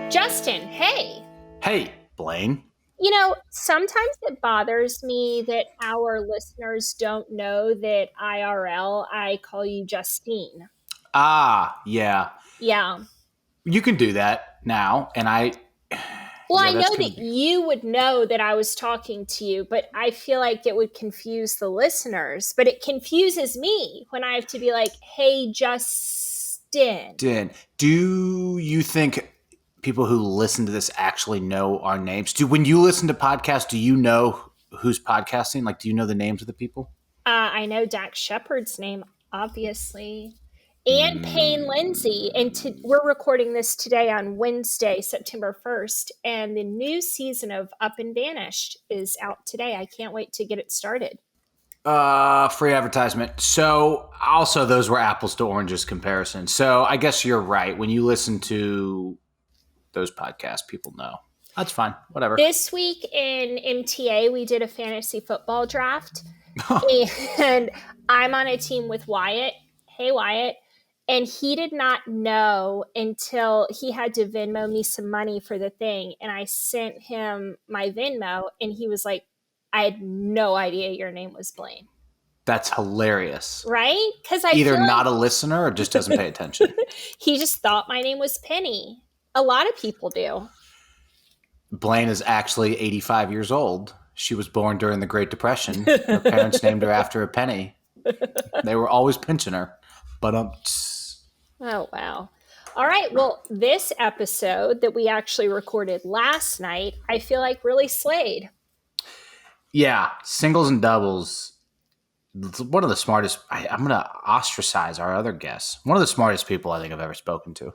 Justin, hey. Hey, Blaine. You know, sometimes it bothers me that our listeners don't know that IRL, I call you Justine. Yeah. Yeah. You can do that now. Well, I That's know going to that be. you would know that I was talking to you, but I feel like it would confuse the listeners. But it confuses me when I have to be like, hey, Justin. Do you think people who listen to this actually know our names? When you listen to podcasts, do you know who's podcasting? Like, do you know the names of the people? I know Dax Shepard's name, obviously, and Payne Lindsay. And we're recording this today on Wednesday, September 1st. And the new season of Up and Vanished is out today. I can't wait to get it started. Free advertisement. So also those were apples to oranges comparison. So I guess you're right. When you listen to those podcasts, people know. That's fine. Whatever. This week in MTA, we did a fantasy football draft. And I'm on a team with Wyatt. Hey, Wyatt. And he did not know until he had to Venmo me some money for the thing. And I sent him my Venmo, and he was like, I had no idea your name was Blaine. That's hilarious. Right? Because I Either feel not like a listener or just doesn't pay attention. he just thought my name was Penny. A lot of people do. Blaine is actually 85 years old. She was born during the Great Depression. Her parents named her after a penny. They were always pinching her. But Oh, wow. All right. Well, this episode that we actually recorded last night, I feel like really slayed. yeah, singles and doubles. One of the smartest. I'm going to ostracize our other guests. One of the smartest people I think I've ever spoken to.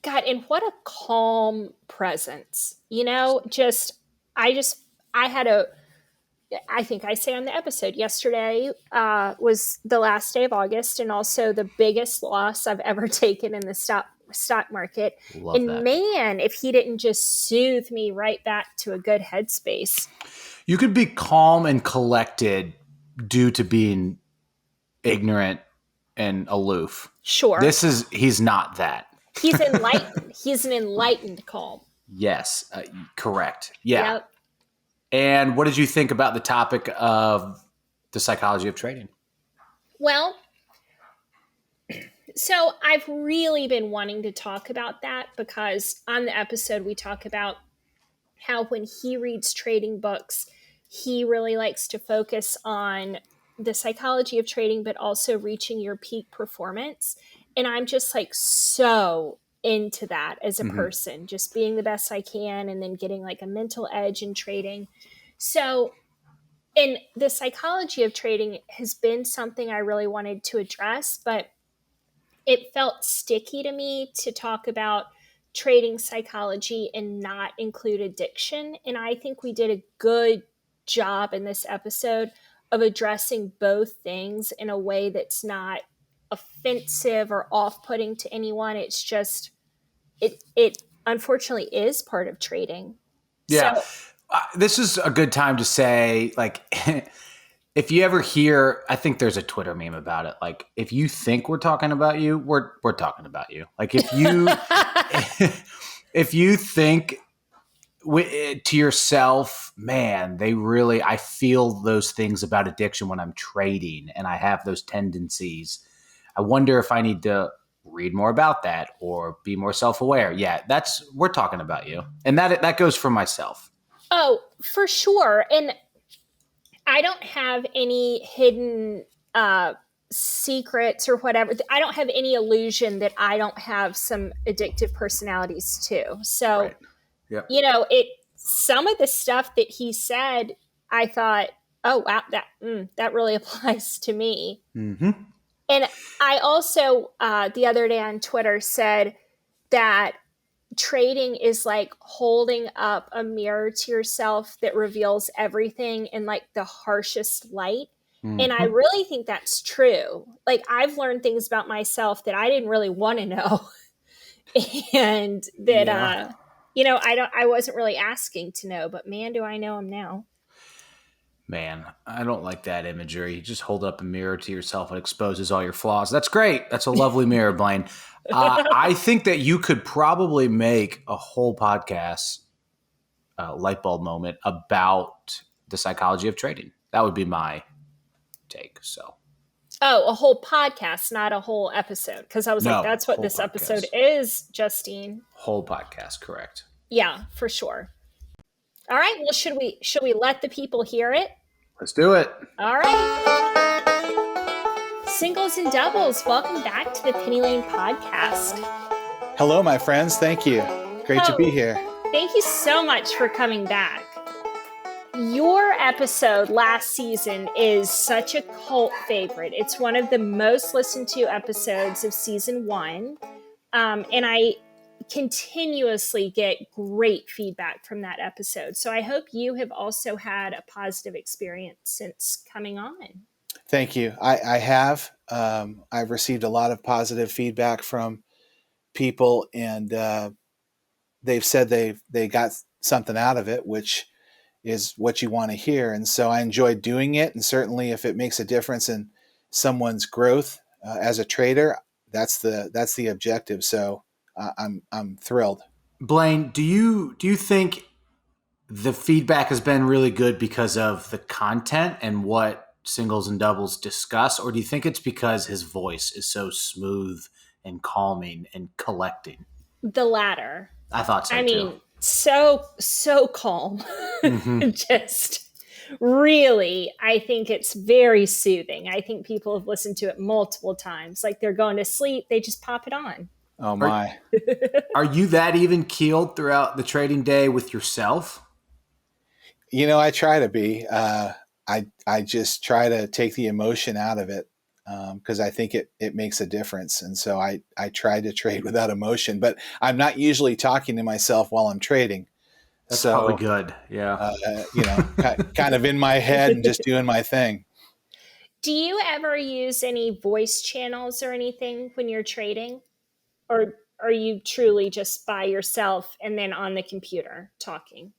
God, and what a calm presence. You know, I think I say on the episode yesterday was the last day of August and also the biggest loss I've ever taken in the stock market. Love and that. Man, if he didn't just soothe me right back to a good headspace. You could be calm and collected due to being ignorant and aloof. Sure. He's not that. He's enlightened. He's an enlightened calm. Yes, correct. Yeah. Yep. And what did you think about the topic of the psychology of trading? Well, so I've really been wanting to talk about that because on the episode we talk about how when he reads trading books, he really likes to focus on the psychology of trading, but also reaching your peak performance. And I'm just like so into that as a person, just being the best I can and then getting like a mental edge in trading. So, and the psychology of trading has been something I really wanted to address, but it felt sticky to me to talk about trading psychology and not include addiction. And I think we did a good job in this episode of addressing both things in a way that's not offensive or off-putting to anyone. It's just, it unfortunately is part of trading. Yeah. So, This is a good time to say, like, if you ever hear, I think there's a Twitter meme about it. Like, if you think we're talking about you, we're talking about you. Like, if you if you think to yourself, man, I feel those things about addiction when I'm trading, and I have those tendencies. I wonder if I need to read more about that or be more self-aware. Yeah, we're talking about you, and that goes for myself. Oh, for sure. And I don't have any hidden secrets or whatever. I don't have any illusion that I don't have some addictive personalities too. So, Right. Yep. you know, some of the stuff that he said, I thought, oh wow, that really applies to me. Mm-hmm. And I also the other day on Twitter said that trading is like holding up a mirror to yourself that reveals everything in like the harshest light. Mm-hmm. And I really think that's true. Like I've learned things about myself that I didn't really want to know. And that, I wasn't really asking to know, but man, do I know them now. Man, I don't like that imagery. You just hold up a mirror to yourself and exposes all your flaws. That's great. That's a lovely mirror, Blaine. I think that you could probably make a whole podcast, light bulb moment, about the psychology of trading. That would be my take. So, Oh, a whole podcast, not a whole episode. Because I was like, no, that's what whole this episode podcast. is, Justine. Whole podcast, correct. Yeah, for sure. All right. Well, should we let the people hear it? Let's do it. All right. Singles and doubles, welcome back to the Penny Lane Podcast. Hello, my friends. Thank you. Great to be here. Thank you so much for coming back. Your episode last season is such a cult favorite. It's one of the most listened to episodes of season 1. And I continuously get great feedback from that episode. So I hope you have also had a positive experience since coming on. Thank you. I have. I've received a lot of positive feedback from people, and they've said they got something out of it, which is what you want to hear. And so I enjoyed doing it. And certainly if it makes a difference in someone's growth as a trader, that's the objective. So I'm thrilled. Blaine, do you think the feedback has been really good because of the content and what singles and doubles discuss, or do you think it's because his voice is so smooth and calming and collecting? The latter. I thought so. I too. mean, so calm. Mm-hmm. Just really, I think it's very soothing. I think people have listened to it multiple times. Like they're going to sleep, they just pop it on. Oh my. Are you that even keeled throughout the trading day with yourself? I try to be. I just try to take the emotion out of it because I think it makes a difference. And so I try to trade without emotion, but I'm not usually talking to myself while I'm trading. That's probably good. Yeah. Kind of in my head and just doing my thing. Do you ever use any voice channels or anything when you're trading? Or are you truly just by yourself and then on the computer talking?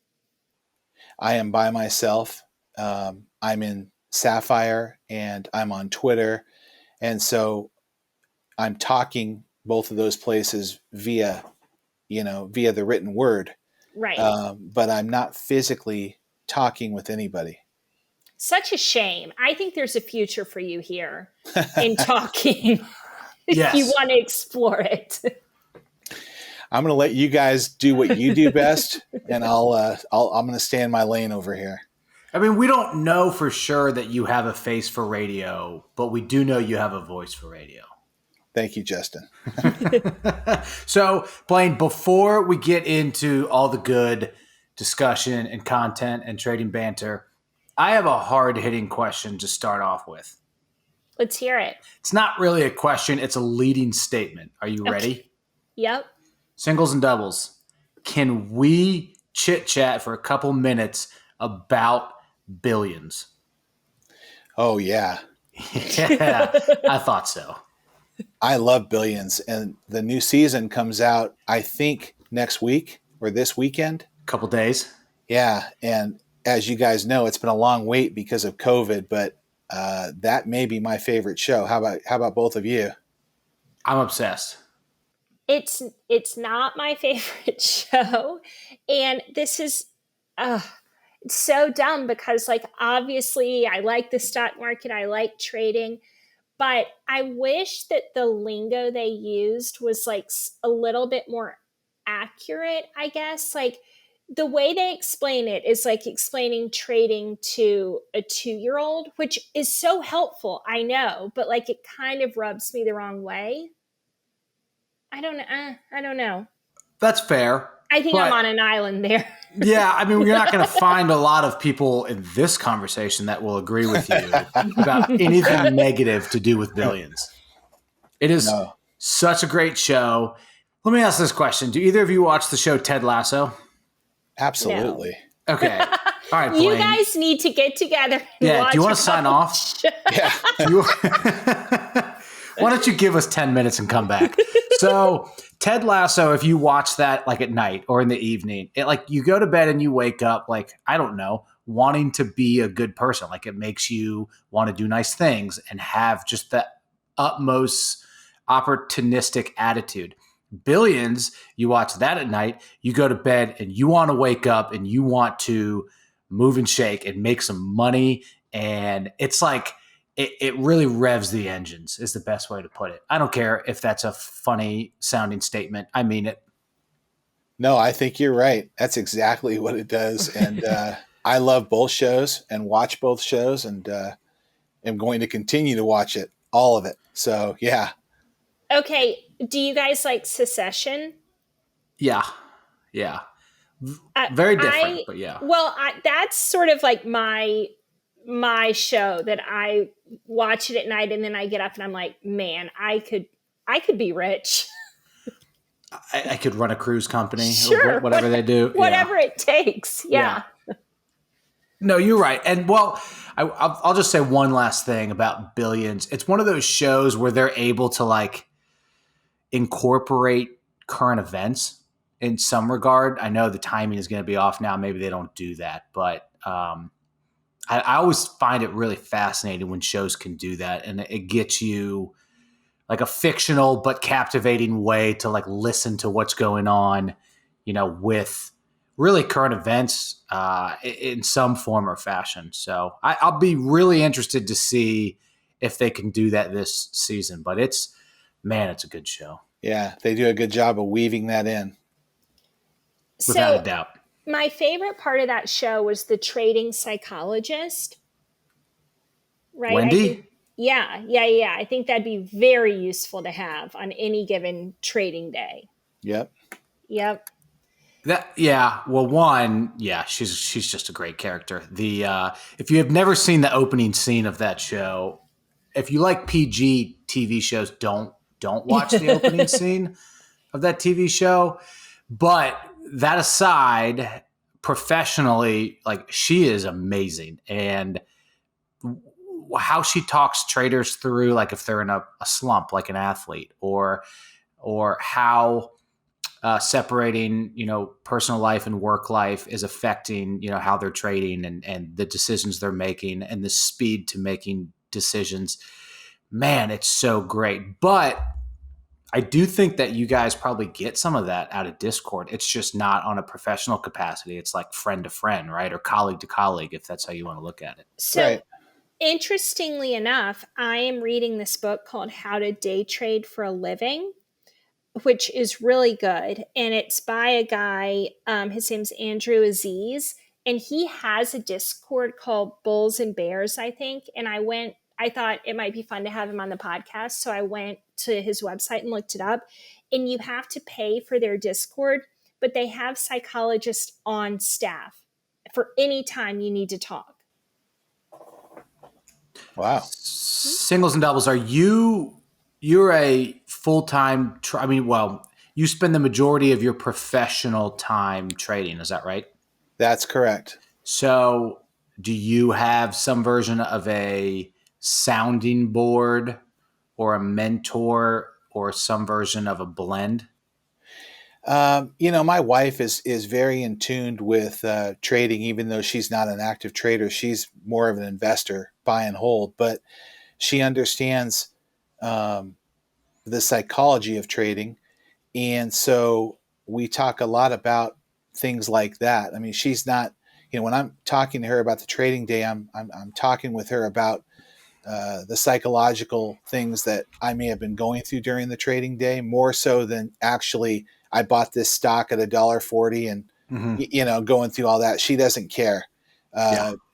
I am by myself. I'm in Sapphire and I'm on Twitter. And so I'm talking both of those places via the written word. Right. But I'm not physically talking with anybody. Such a shame. I think there's a future for you here in talking. Yes. If you want to explore it. I'm going to let you guys do what you do best, and I'm going to stay in my lane over here. I mean, we don't know for sure that you have a face for radio, but we do know you have a voice for radio. Thank you, Justin. So, Blaine, before we get into all the good discussion and content and trading banter, I have a hard-hitting question to start off with. Let's hear it. It's not really a question. It's a leading statement. Are you ready? Yep. Singles and doubles. Can we chit-chat for a couple minutes about billions? Oh, yeah. Yeah, I thought so. I love billions. And the new season comes out, I think, next week or this weekend. Couple days. Yeah. And as you guys know, it's been a long wait because of COVID, but that may be my favorite show. How about both of you? I'm obsessed. It's not my favorite show. And this is it's so dumb because, like, obviously I like the stock market. I like trading. But I wish that the lingo they used was, like, a little bit more accurate, I guess. Like, the way they explain it is like explaining trading to a 2-year-old, which is so helpful, I know, but like it kind of rubs me the wrong way. I don't know. That's fair. I think I'm on an island there. Yeah, I mean, you're not going to find a lot of people in this conversation that will agree with you about anything negative to do with billions. It is such a great show. Let me ask this question. Do either of you watch the show Ted Lasso? Absolutely. No. Okay. All right, Blaine. You guys need to get together and watch. Do you want to sign off? Yeah. Why don't you give us 10 minutes and come back? So Ted Lasso, if you watch that like at night or in the evening, it like you go to bed and you wake up like, I don't know, wanting to be a good person. Like it makes you want to do nice things and have just the utmost opportunistic attitude. Billions, you watch that at night, you go to bed and you want to wake up and you want to move and shake and make some money. And it's like, it really revs the engines is the best way to put it. I don't care if that's a funny sounding statement. I mean it. No, I think you're right. That's exactly what it does. And I love both shows and watch both shows, and am going to continue to watch it, all of it. So yeah. Okay, do you guys like Secession? Yeah. Yeah. Very different, I but yeah. well, that's sort of like my show that I watch it at night, and then I get up and I'm like, man, I could be rich. I could run a cruise company Sure, or whatever they do. whatever it takes. Yeah. No, you're right. And well, I'll just say one last thing about Billions. It's one of those shows where they're able to like incorporate current events in some regard. I know the timing is going to be off now. Maybe they don't do that, but I always find it really fascinating when shows can do that, and it gets you like a fictional but captivating way to like listen to what's going on, with really current events in some form or fashion. So I'll be really interested to see if they can do that this season. But it's a good show. Yeah, they do a good job of weaving that in. Without a So doubt. my favorite part of that show was the trading psychologist. Right? I think Wendy? yeah. I think that'd be very useful to have on any given trading day. Yep. Yep. Well, one, she's just a great character. If you have never seen the opening scene of that show, if you like PG TV shows, don't watch the opening scene of that TV show. But that aside, professionally, like she is amazing, and how she talks traders through, like if they're in a slump, like an athlete, or how separating, personal life and work life is affecting, how they're trading and the decisions they're making and the speed to making decisions. Man, it's so great. But I do think that you guys probably get some of that out of Discord. It's just not on a professional capacity. It's like friend to friend, right? Or colleague to colleague, if that's how you want to look at it. So Right. interestingly enough, I am reading this book called How to Day Trade for a Living, which is really good. And it's by a guy, his name's Andrew Aziz, and he has a Discord called Bulls and Bears, I think. And I thought it might be fun to have him on the podcast. So I went to his website and looked it up. And you have to pay for their Discord, but they have psychologists on staff for any time you need to talk. Wow. Singles and doubles. You're a full-time, you spend the majority of your professional time trading. Is that right? That's correct. So do you have some version of a sounding board or a mentor or some version of a blend? My wife is very in tune with trading, even though she's not an active trader. She's more of an investor, buy and hold, but she understands the psychology of trading. And so we talk a lot about things like that. I mean, she's not, when I'm talking to her about the trading day, I'm talking with her about the psychological things that I may have been going through during the trading day, more so than actually I bought this stock at $1.40 and going through all that. She doesn't care.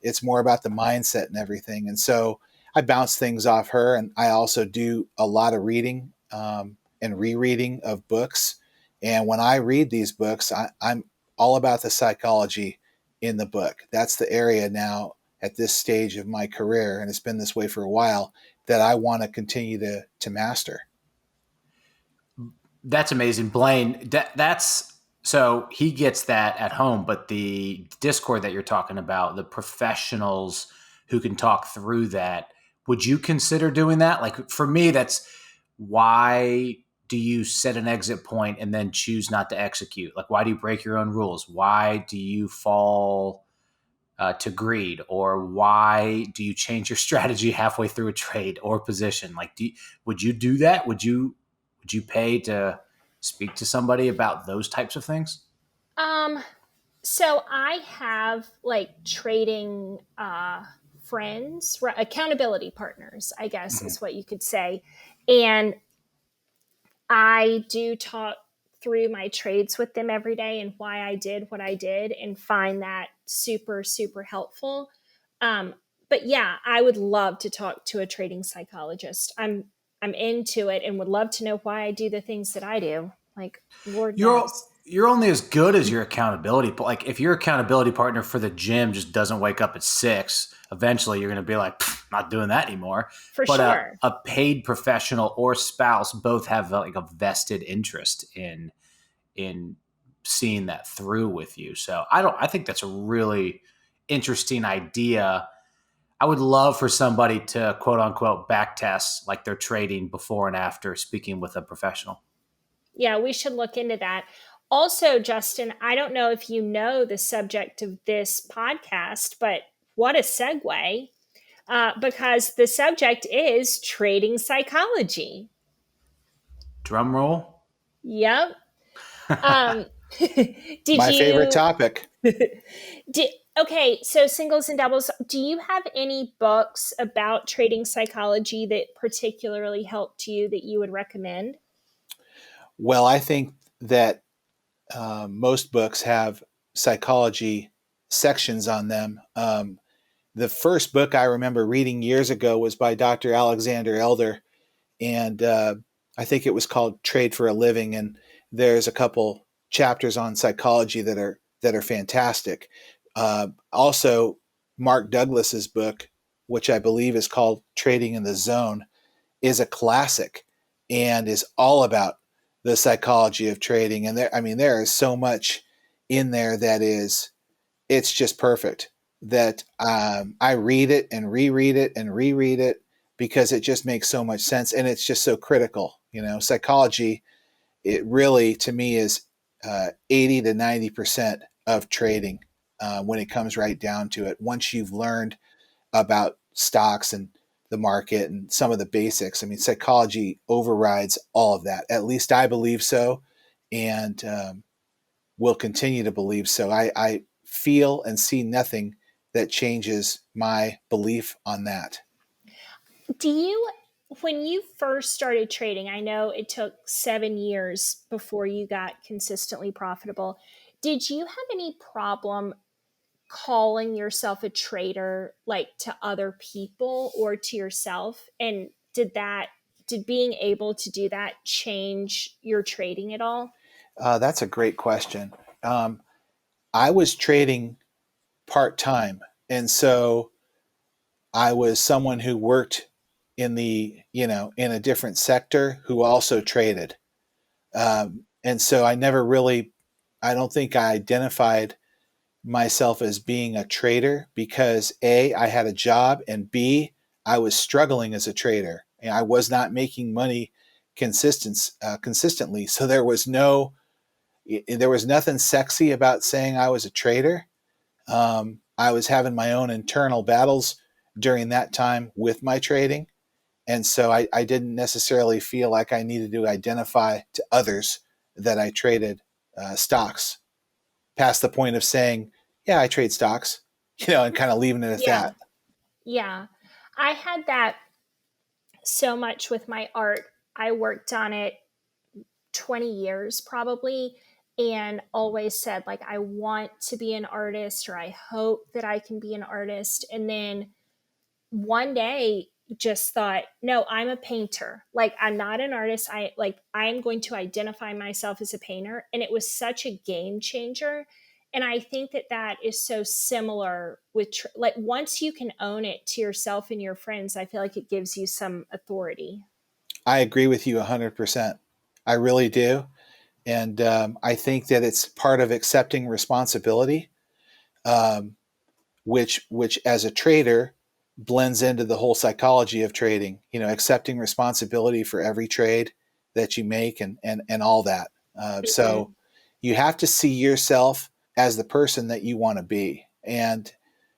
It's more about the mindset and everything. And so I bounce things off her, and I also do a lot of reading and rereading of books. And when I read these books, I'm all about the psychology in the book. That's the area now at this stage of my career, and it's been this way for a while, that I want to continue to master. That's amazing. Blaine, so he gets that at home, but the Discord that you're talking about, the professionals who can talk through that, would you consider doing that? Like for me, that's why do you set an exit point and then choose not to execute? Like, why do you break your own rules? Why do you fall to greed, or why do you change your strategy halfway through a trade or position? Like, would you do that? Would you pay to speak to somebody about those types of things? Um, so I have like trading friends, accountability partners, I guess Mhm. is what you could say. And I do talk through my trades with them every day and why I did what I did, and find that super, super helpful. Um, but yeah, I would love to talk to a trading psychologist. I'm into it and would love to know why I do the things that I do. Like, Lord You're knows. you're only as good as your accountability. But like, if your accountability partner for the gym just doesn't wake up at 6, eventually you're going to be like, not doing that anymore. For But sure. a paid professional or spouse both have like a vested interest in seeing that through with you. So I think that's a really interesting idea. I would love for somebody to quote unquote back test like their trading before and after speaking with a professional. Yeah, we should look into that. Also, Justin, I don't know if you know the subject of this podcast, but what a segue, because the subject is trading psychology. Drum roll. Yep. Um, did My favorite you topic. did okay, so singles and doubles, do you have any books about trading psychology that particularly helped you that you would recommend? Well, I think that most books have psychology sections on them. The first book I remember reading years ago was by Dr. Alexander Elder, and I think it was called Trade for a Living. And there's a couple chapters on psychology that are fantastic. Also, Mark Douglas's book, which I believe is called Trading in the Zone, is a classic and is all about the psychology of trading. And there is so much in there that it's just perfect. That I read it and reread it and reread it because it just makes so much sense and it's just so critical. Psychology, it really to me is 80 to 90% of trading when it comes right down to it. Once you've learned about stocks and the market and some of the basics. I mean, psychology overrides all of that. At least I believe so, and will continue to believe so. I feel and see nothing that changes my belief on that. Do you, when you first started trading, I know it took 7 years before you got consistently profitable. Did you have any problem calling yourself a trader, like to other people or to yourself? And did being able to do that change your trading at all? That's a great question. Um, I was trading part time, and so I was someone who worked in a different sector who also traded. And so I don't think I identified myself as being a trader because A, I had a job, and B, I was struggling as a trader. And I was not making money consistently. So there was nothing sexy about saying I was a trader. I was having my own internal battles during that time with my trading. And so I didn't necessarily feel like I needed to identify to others that I traded stocks past the point of saying, yeah, I trade stocks, and kind of leaving it at Yeah. that. Yeah. I had that so much with my art. I worked on it 20 years probably, and always said like I want to be an artist, or I hope that I can be an artist. And then one day just thought, no, I'm a painter. Like, I'm not an artist. I'm going to identify myself as a painter. And it was such a game changer. And I think that that is so similar with like, once you can own it to yourself and your friends, I feel like it gives you some authority. I agree with you 100%. I really do. And I think that it's part of accepting responsibility, um, which as a trader blends into the whole psychology of trading, accepting responsibility for every trade that you make and all that. So Mhm. you have to see yourself as the person that you want to be. And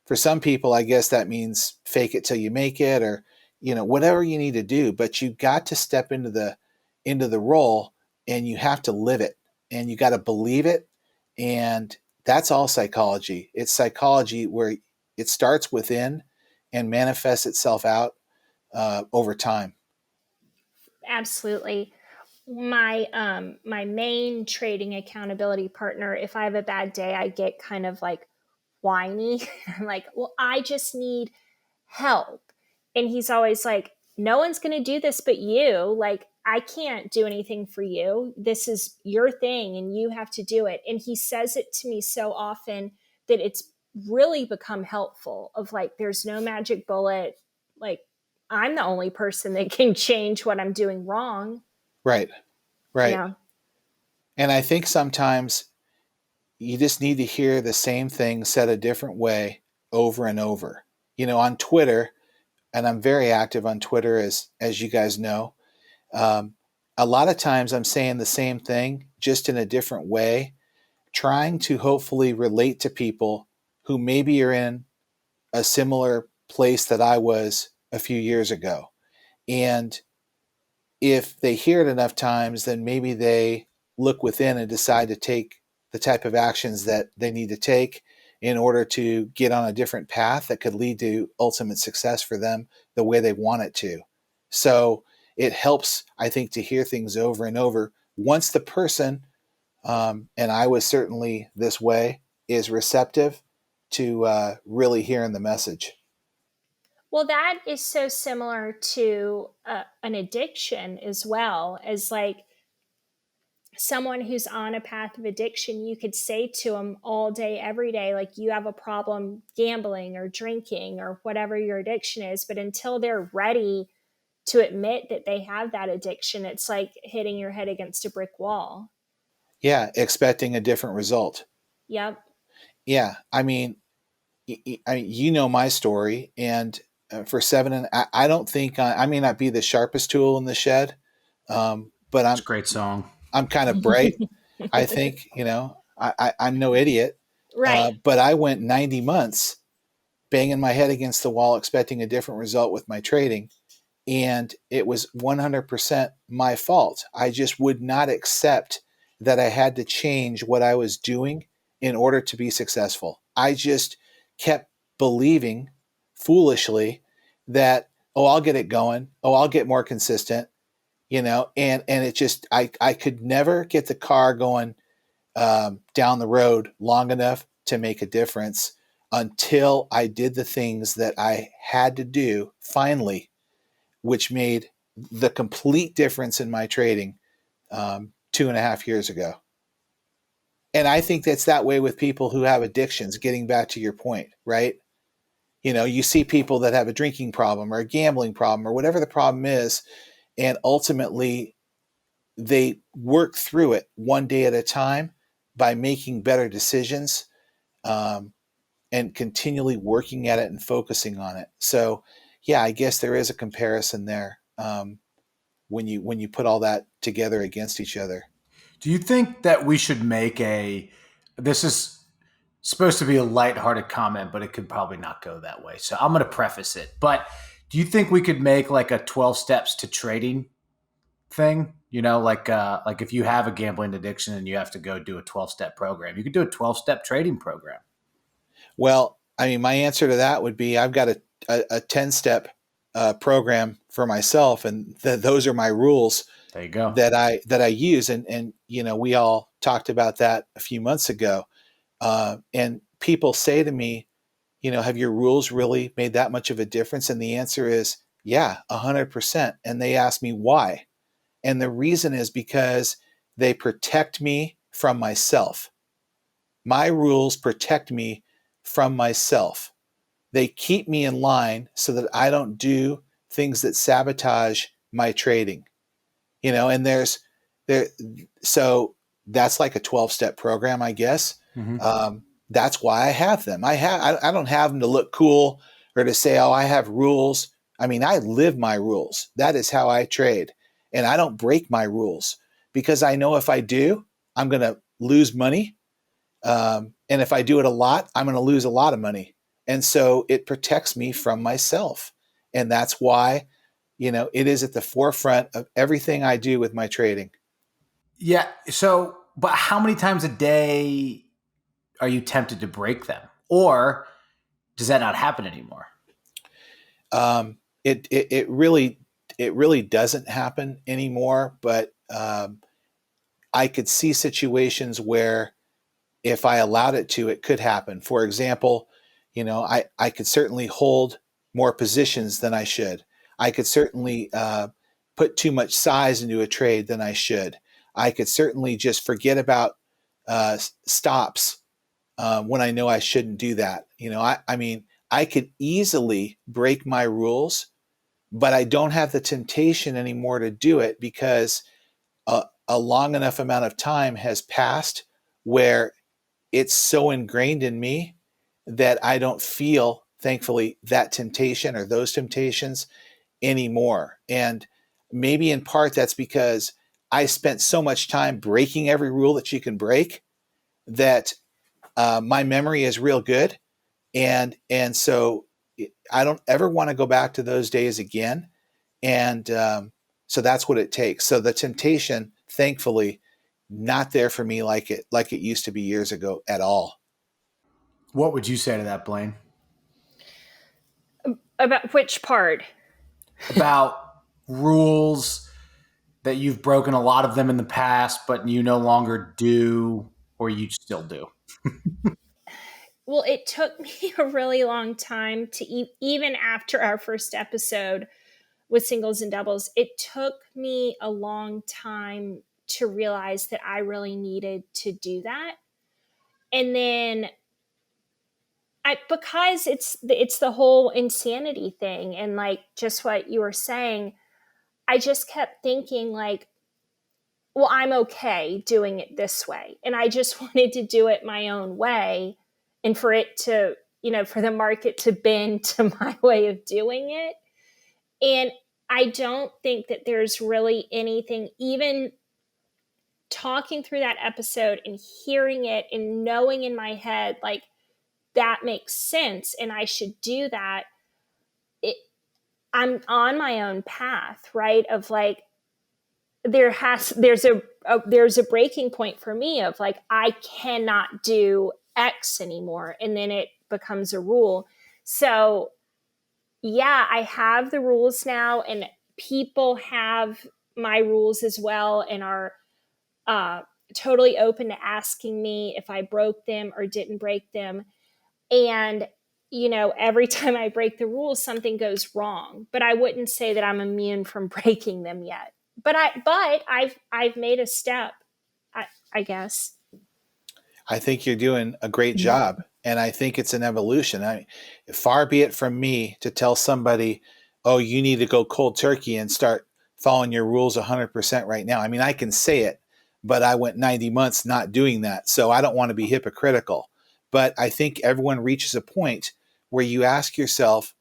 For some people, I guess that means fake it till you make it, or, whatever you need to do, but you got to step into the role, and you have to live it, and you got to believe it. And that's all psychology. It's psychology where it starts within and manifests itself out over time. Absolutely. My main trading accountability partner, if I have a bad day, I get kind of like whiny. I'm like, well, I just need help. And he's always like, no one's going to do this but you. Like, I can't do anything for you. This is your thing and you have to do it. And he says it to me so often that it's really become helpful, of like, there's no magic bullet. Like, I'm the only person that can change what I'm doing wrong. Right. Right. Yeah. And I think sometimes you just need to hear the same thing said a different way over and over. On Twitter, and I'm very active on Twitter, as you guys know. A lot of times I'm saying the same thing, just in a different way, trying to hopefully relate to people who maybe are in a similar place that I was a few years ago. And if they hear it enough times, then maybe they look within and decide to take the type of actions that they need to take in order to get on a different path that could lead to ultimate success for them the way they want it to. So it helps, I think, to hear things over and over. Once the person, and I was certainly this way, is receptive to really hearing the message. Well, that is so similar to an addiction as well, as like someone who's on a path of addiction. You could say to them all day, every day, like, you have a problem gambling or drinking or whatever your addiction is. But until they're ready to admit that they have that addiction, it's like hitting your head against a brick wall. Yeah, expecting a different result. Yep. Yeah, I mean, my story, and for seven, and I don't think I may not be the sharpest tool in the shed, but It's a great song. I'm kind of bright. I think, I'm no idiot, Right. but I went 90 months banging my head against the wall, expecting a different result with my trading. And it was 100% my fault. I just would not accept that I had to change what I was doing in order to be successful. I just kept believing foolishly that, oh, I'll get it going. Oh, I'll get more consistent, and it just, I could never get the car going down the road long enough to make a difference until I did the things that I had to do finally, which made the complete difference in my trading 2.5 years ago. And I think that's that way with people who have addictions, getting back to your point, right? You see people that have a drinking problem or a gambling problem or whatever the problem is, and ultimately they work through it one day at a time by making better decisions, and continually working at it and focusing on it. So, yeah, I guess there is a comparison there, when you put all that together against each other. Do you think that we should make this is supposed to be a lighthearted comment, but it could probably not go that way. So I'm going to preface it. But do you think we could make like a 12 steps to trading thing? Like if you have a gambling addiction and you have to go do a 12-step program, you could do a 12-step trading program. Well, I mean, my answer to that would be I've got a 10-step program for myself, and those are my rules. There you go. That I use, and we all talked about that a few months ago. And people say to me, have your rules really made that much of a difference? And the answer is, yeah, 100%. And they ask me why. And the reason is because they protect me from myself. My rules protect me from myself. They keep me in line so that I don't do things that sabotage my trading. And so that's like a 12-step program, I guess. Mm-hmm. That's why I have them. I don't have them to look cool or to say, oh, I have rules. I mean, I live my rules. That is how I trade. And I don't break my rules, because I know if I do, I'm going to lose money. And if I do it a lot, I'm going to lose a lot of money. And so it protects me from myself. And that's why, it is at the forefront of everything I do with my trading. Yeah. So, but how many times a day are you tempted to break them? Or does that not happen anymore? It really doesn't happen anymore, but I could see situations where if I allowed it to, it could happen. For example, I could certainly hold more positions than I should. I could certainly put too much size into a trade than I should. I could certainly just forget about stops when I know I shouldn't do that. I mean, I could easily break my rules, but I don't have the temptation anymore to do it because a long enough amount of time has passed where it's so ingrained in me that I don't feel, thankfully, that temptation or those temptations anymore. And maybe in part that's because I spent so much time breaking every rule that you can break that my memory is real good. And so I don't ever want to go back to those days again. And so that's what it takes. So the temptation, thankfully, not there for me like it used to be years ago at all. What would you say to that, Blaine? About which part? About rules that you've broken a lot of them in the past, but you no longer do, or you still do? Well, it took me a really long time to even after our first episode with singles and doubles, it took me a long time to realize that I really needed to do that. And then because it's the whole insanity thing, and like just what you were saying, I just kept thinking like, well, I'm okay doing it this way. And I just wanted to do it my own way and for it to, for the market to bend to my way of doing it. And I don't think that there's really anything, even talking through that episode and hearing it and knowing in my head, like, that makes sense and I should do that. I'm on my own path, right? Of like, there's a breaking point for me of like, I cannot do X anymore. And then it becomes a rule. So yeah, I have the rules now, and people have my rules as well and are totally open to asking me if I broke them or didn't break them. And, every time I break the rules, something goes wrong. But I wouldn't say that I'm immune from breaking them yet. But I've made a step, I guess. I think you're doing a great job, and I think it's an evolution. Far be it from me to tell somebody, "Oh, you need to go cold turkey and start following your rules 100% right now." I mean, I can say it, but I went 90 months not doing that, so I don't want to be hypocritical. But I think everyone reaches a point where you ask yourself,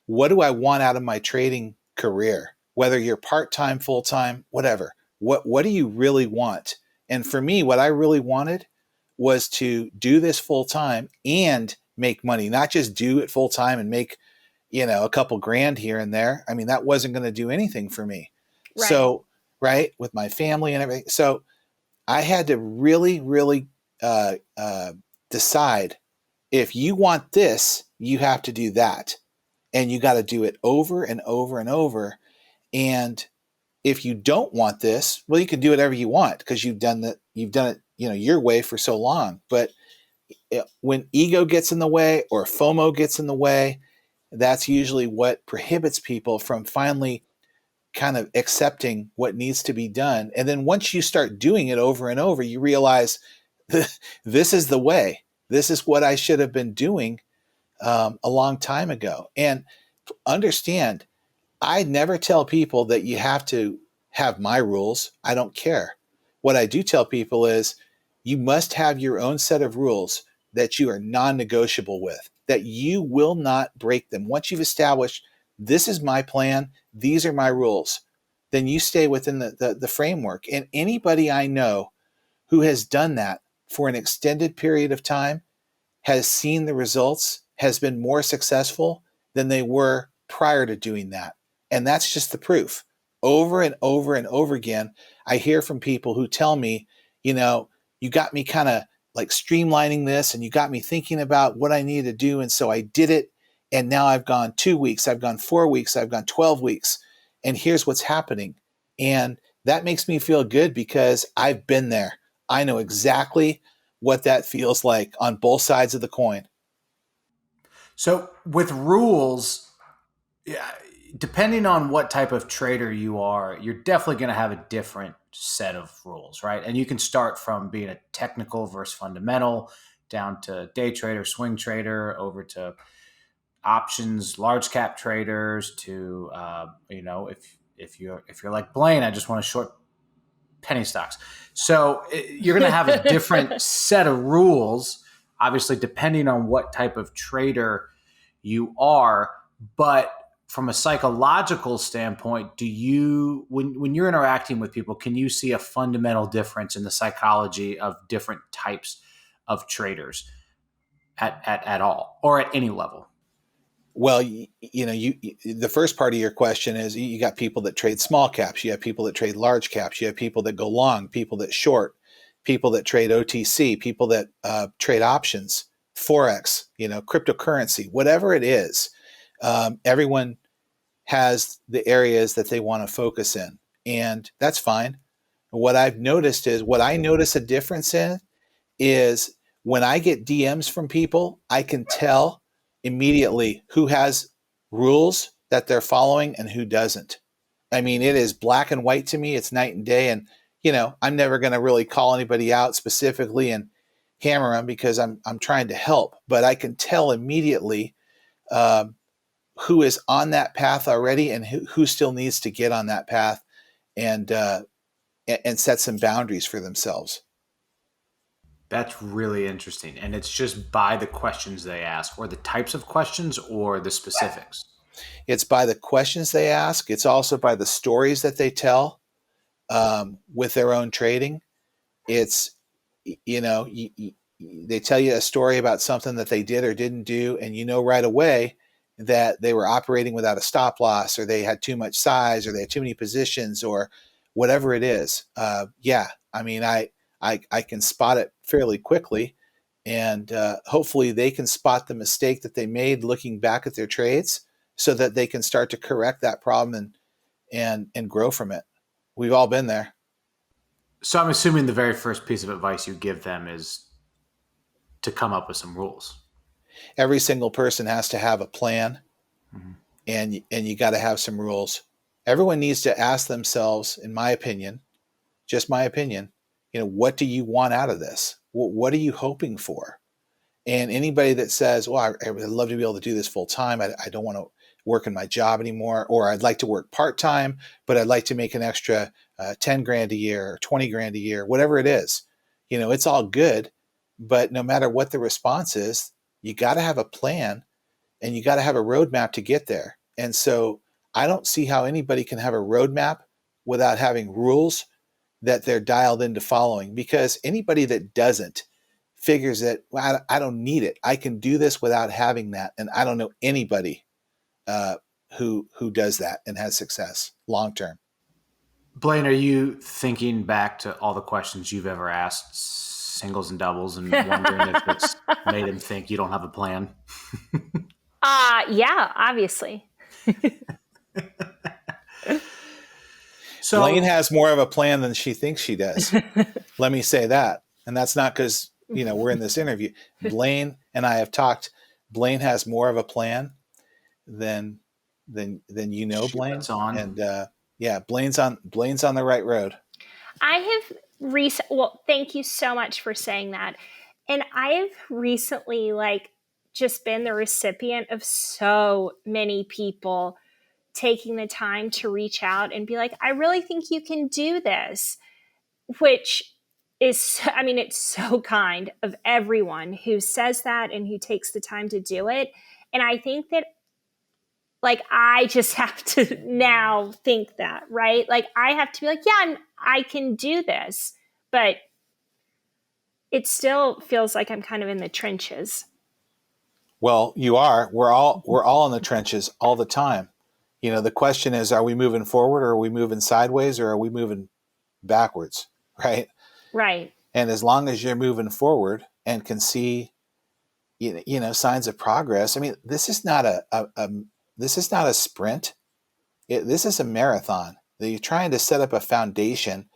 "What do I want out of my trading career?" Whether you're part-time, full-time, whatever. What do you really want? And for me, what I really wanted was to do this full time and make money, not just do it full time and make, a couple grand here and there. I mean, that wasn't going to do anything for me. Right. So, right, with my family and everything. So I had to really, really decide, if you want this, you have to do that. And you got to do it over and over and over. And if you don't want this, well, you can do whatever you want because you've done it, your way for so long. But when ego gets in the way or FOMO gets in the way, that's usually what prohibits people from finally kind of accepting what needs to be done. And then once you start doing it over and over, you realize this is the way. This is what I should have been doing a long time ago. And understand, I never tell people that you have to have my rules. I don't care. What I do tell people is you must have your own set of rules that you are non-negotiable with, that you will not break them. Once you've established, this is my plan, these are my rules, then you stay within the framework. And anybody I know who has done that for an extended period of time has seen the results has been more successful than they were prior to doing that. And that's just the proof. Over and over and over again, I hear from people who tell me, you got me kind of like streamlining this and you got me thinking about what I need to do. And so I did it. And now I've gone 2 weeks, I've gone 4 weeks, I've gone 12 weeks. And here's what's happening. And that makes me feel good because I've been there. I know exactly what that feels like on both sides of the coin. So with rules, yeah, depending on what type of trader you are, you're definitely going to have a different set of rules, right? And you can start from being a technical versus fundamental down to day trader, swing trader, over to options, large cap traders, to if you're like Blaine, I just want to short penny stocks. So you're going to have a different set of rules, obviously, depending on what type of trader you are. But from a psychological standpoint, do you, when you're interacting with people, can you see a fundamental difference in the psychology of different types of traders at all or at any level? Well, the first part of your question is you got people that trade small caps, you have people that trade large caps, you have people that go long, people that short, people that trade OTC, people that trade options, forex, cryptocurrency, whatever it is. Everyone has the areas that they want to focus in, and that's fine. What I notice a difference in is when I get DMs from people, I can tell immediately who has rules that they're following and who doesn't. I mean, it is black and white to me. It's night and day. And, I'm never going to really call anybody out specifically and hammer them because I'm trying to help. But I can tell immediately who is on that path already and who still needs to get on that path and set some boundaries for themselves. That's really interesting. And it's just by the questions they ask, or the types of questions, or the specifics. It's by the questions they ask. It's also by the stories that they tell with their own trading. It's, they tell you a story about something that they did or didn't do, and right away that they were operating without a stop loss, or they had too much size, or they had too many positions, or whatever it is. I mean, I can spot it fairly quickly, and hopefully they can spot the mistake that they made looking back at their trades, so that they can start to correct that problem and grow from it. We've all been there. So I'm assuming the very first piece of advice you give them is to come up with some rules. Every single person has to have a plan, Mm-hmm. and you got to have some rules. Everyone needs to ask themselves, in my opinion, just my opinion, what do you want out of this? What are you hoping for? And anybody that says, well, I would love to be able to do this full time. I don't want to work in my job anymore, or I'd like to work part time, but I'd like to make an extra 10 grand a year or 20 grand a year, whatever it is. It's all good, but no matter what the response is, you got to have a plan and you got to have a roadmap to get there. And so I don't see how anybody can have a roadmap without having rules that they're dialed into following, because anybody that doesn't figures that, well, I don't need it. I can do this without having that. And I don't know anybody who does that and has success long term. Blaine, are you thinking back to all the questions you've ever asked, singles and doubles, and wondering if it's made him think you don't have a plan? Yeah, obviously. So Blaine has more of a plan than she thinks she does. Let me say that. And that's not because, we're in this interview. Blaine and I have talked. Blaine has more of a plan than Blaine. And Blaine's on the right road. I have well, thank you so much for saying that. And I've recently just been the recipient of so many people taking the time to reach out and be like, I really think you can do this, which is, it's so kind of everyone who says that and who takes the time to do it. And I think that I just have to now think that, right? I have to be like, yeah, I can do this, but it still feels like I'm kind of in the trenches. Well, you are. We're all in the trenches all the time. The question is, are we moving forward, or are we moving sideways, or are we moving backwards? Right. Right. And as long as you're moving forward and can see, signs of progress. I mean, this is not a sprint. This is a marathon. That you're trying to set up a foundation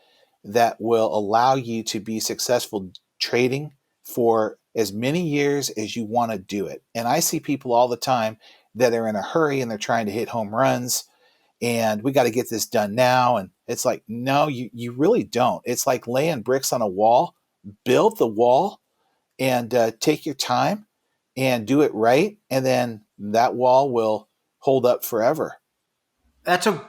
that will allow you to be successful trading for as many years as you want to do it. And I see people all the time that are in a hurry and they're trying to hit home runs, and we got to get this done now. And it's like, no, you really don't. It's like laying bricks on a wall. Build the wall and take your time and do it right. And then that wall will hold up forever. That's a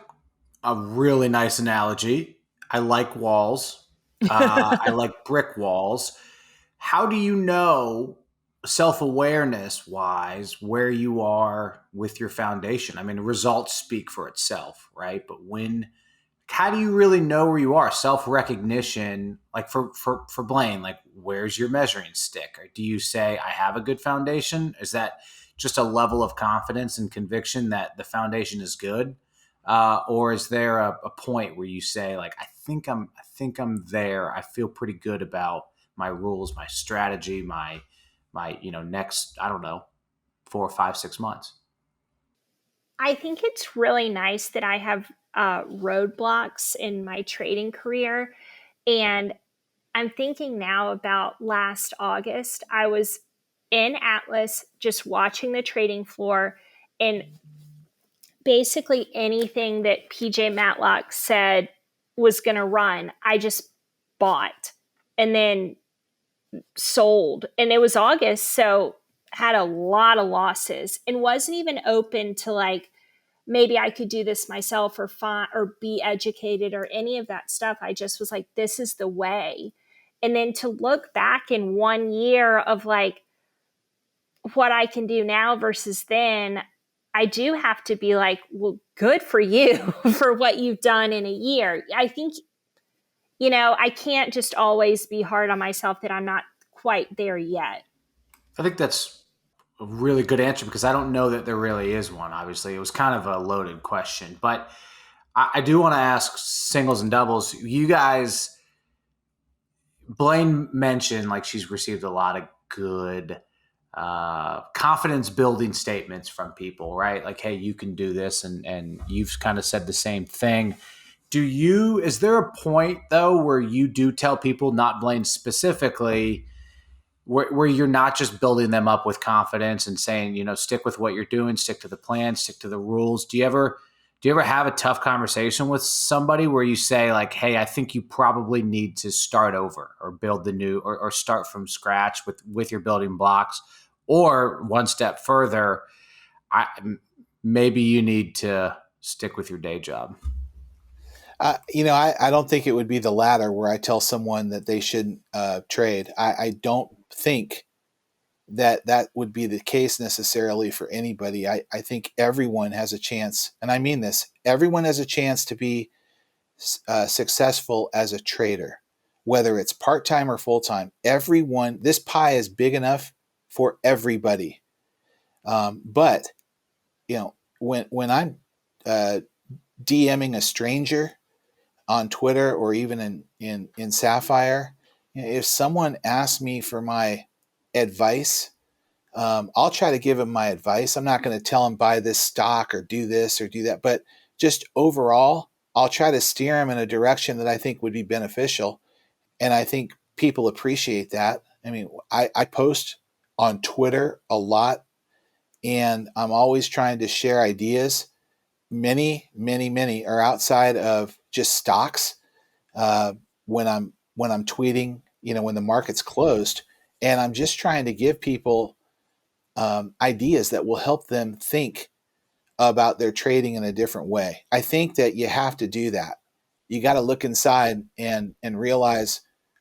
really nice analogy. I like walls. I like brick walls. How do you know, self-awareness wise, where you are with your foundation? I mean, results speak for itself, right? But how do you really know where you are? Self-recognition, like for Blaine, like where's your measuring stick? Or do you say, I have a good foundation? Is that just a level of confidence and conviction that the foundation is good? Or is there a point where you say, like, I think I'm there. I feel pretty good about my rules, my strategy, my next, I don't know, 4, 5, 6 months. I think it's really nice that I have roadblocks in my trading career. And I'm thinking now about last August. I was in Atlas just watching the trading floor, and basically anything that PJ Matlock said was going to run, I just bought and then sold. And it was August, so had a lot of losses and wasn't even open to like, maybe I could do this myself or be educated or any of that stuff. I just was like, this is the way. And then to look back in 1 year of like what I can do now versus then, I do have to be like, well, good for you for what you've done in a year. I think, I can't just always be hard on myself that I'm not quite there yet. I think that's a really good answer, because I don't know that there really is one. Obviously, it was kind of a loaded question, but I do want to ask singles and doubles. You guys, Blaine mentioned like she's received a lot of good confidence building statements from people, right? Like, hey, you can do this. And you've kind of said the same thing. Is there a point though, where you do tell people, not Blaine specifically, where you're not just building them up with confidence and saying, stick with what you're doing, stick to the plan, stick to the rules? Do you ever have a tough conversation with somebody where you say like, hey, I think you probably need to start over or build the new, or start from scratch with your building blocks? Or one step further, maybe you need to stick with your day job? I don't think it would be the latter, where I tell someone that they shouldn't trade. I don't think that would be the case necessarily for anybody. I think everyone has a chance, and I mean this, everyone has a chance to be successful as a trader, whether it's part-time or full-time. Everyone, this pie is big enough for everybody. But when I'm DMing a stranger on Twitter or even in Sapphire, if someone asks me for my advice, I'll try to give them my advice. I'm not going to tell them buy this stock or do this or do that, but just overall, I'll try to steer them in a direction that I think would be beneficial. And I think people appreciate that. I mean, I post on Twitter a lot, and I'm always trying to share ideas. Many are outside of just stocks. When I'm tweeting, when the market's closed, and I'm just trying to give people ideas that will help them think about their trading in a different way. I think that you have to do that. You got to look inside and realize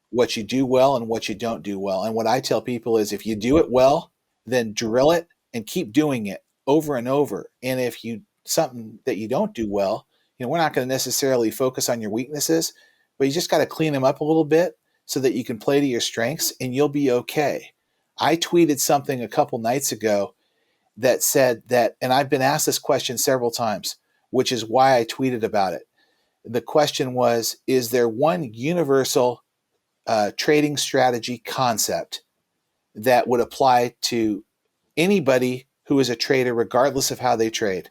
what you do well and what you don't do well. And what I tell people is, if you do it well, then drill it and keep doing it over and over. And if you something that you don't do well, we're not going to necessarily focus on your weaknesses, but you just got to clean them up a little bit so that you can play to your strengths, and you'll be okay. I tweeted something a couple nights ago, that said that, and I've been asked this question several times, which is why I tweeted about it. The question was, is there one universal trading strategy concept that would apply to anybody who is a trader, regardless of how they trade?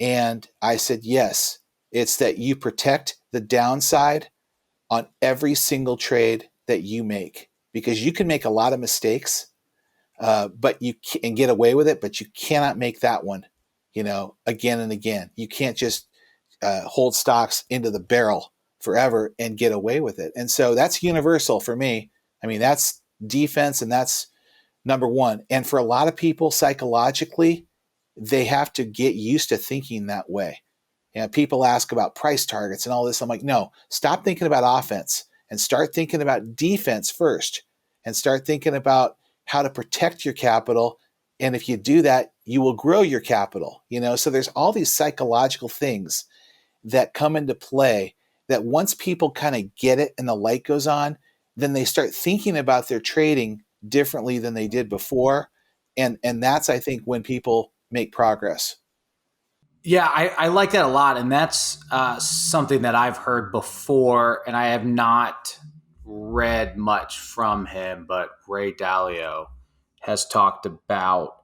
And I said, yes, it's that you protect the downside on every single trade that you make, because you can make a lot of mistakes, but you can get away with it, but you cannot make that one, again and again. You can't just hold stocks into the barrel forever and get away with it. And so that's universal for me. I mean, that's defense, and that's number one. And for a lot of people, psychologically, they have to get used to thinking that way. People ask about price targets and all this. I'm like, no, stop thinking about offense and start thinking about defense first, and start thinking about how to protect your capital. And if you do that, you will grow your capital. So there's all these psychological things that come into play that once people kind of get it and the light goes on, then they start thinking about their trading differently than they did before. And that's, I think, when people make progress. Yeah, I like that a lot. And that's something that I've heard before, and I have not read much from him, but Ray Dalio has talked about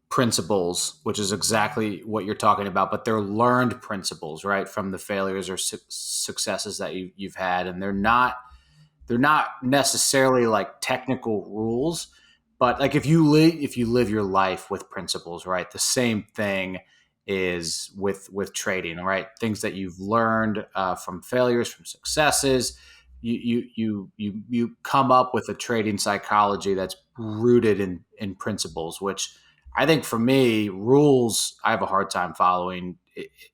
principles, which is exactly what you're talking about, but they're learned principles, right, from the failures or successes that you've had. And they're not necessarily like technical rules, but like if you live your life with principles, right, the same thing is with trading, right? Things that you've learned from failures, from successes. You come up with a trading psychology that's rooted in principles, which I think for me, rules I have a hard time following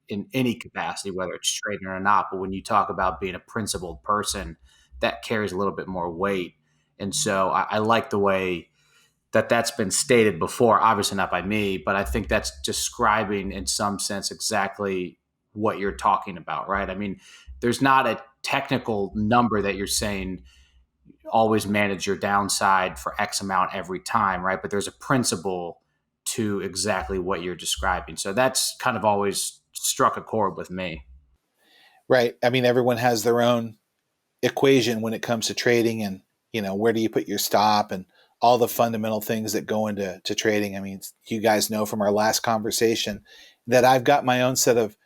in any capacity, whether it's trading or not. But when you talk about being a principled person, that carries a little bit more weight. And so I like the way that's been stated before, obviously not by me, but I think that's describing in some sense exactly what you're talking about, right? I mean, there's not a technical number that you're saying always manage your downside for X amount every time, right? But there's a principle to exactly what you're describing. So that's kind of always struck a chord with me. Right. I mean, everyone has their own equation when it comes to trading, and where do you put your stop and all the fundamental things that go into trading. I mean, you guys know from our last conversation that I've got my own set of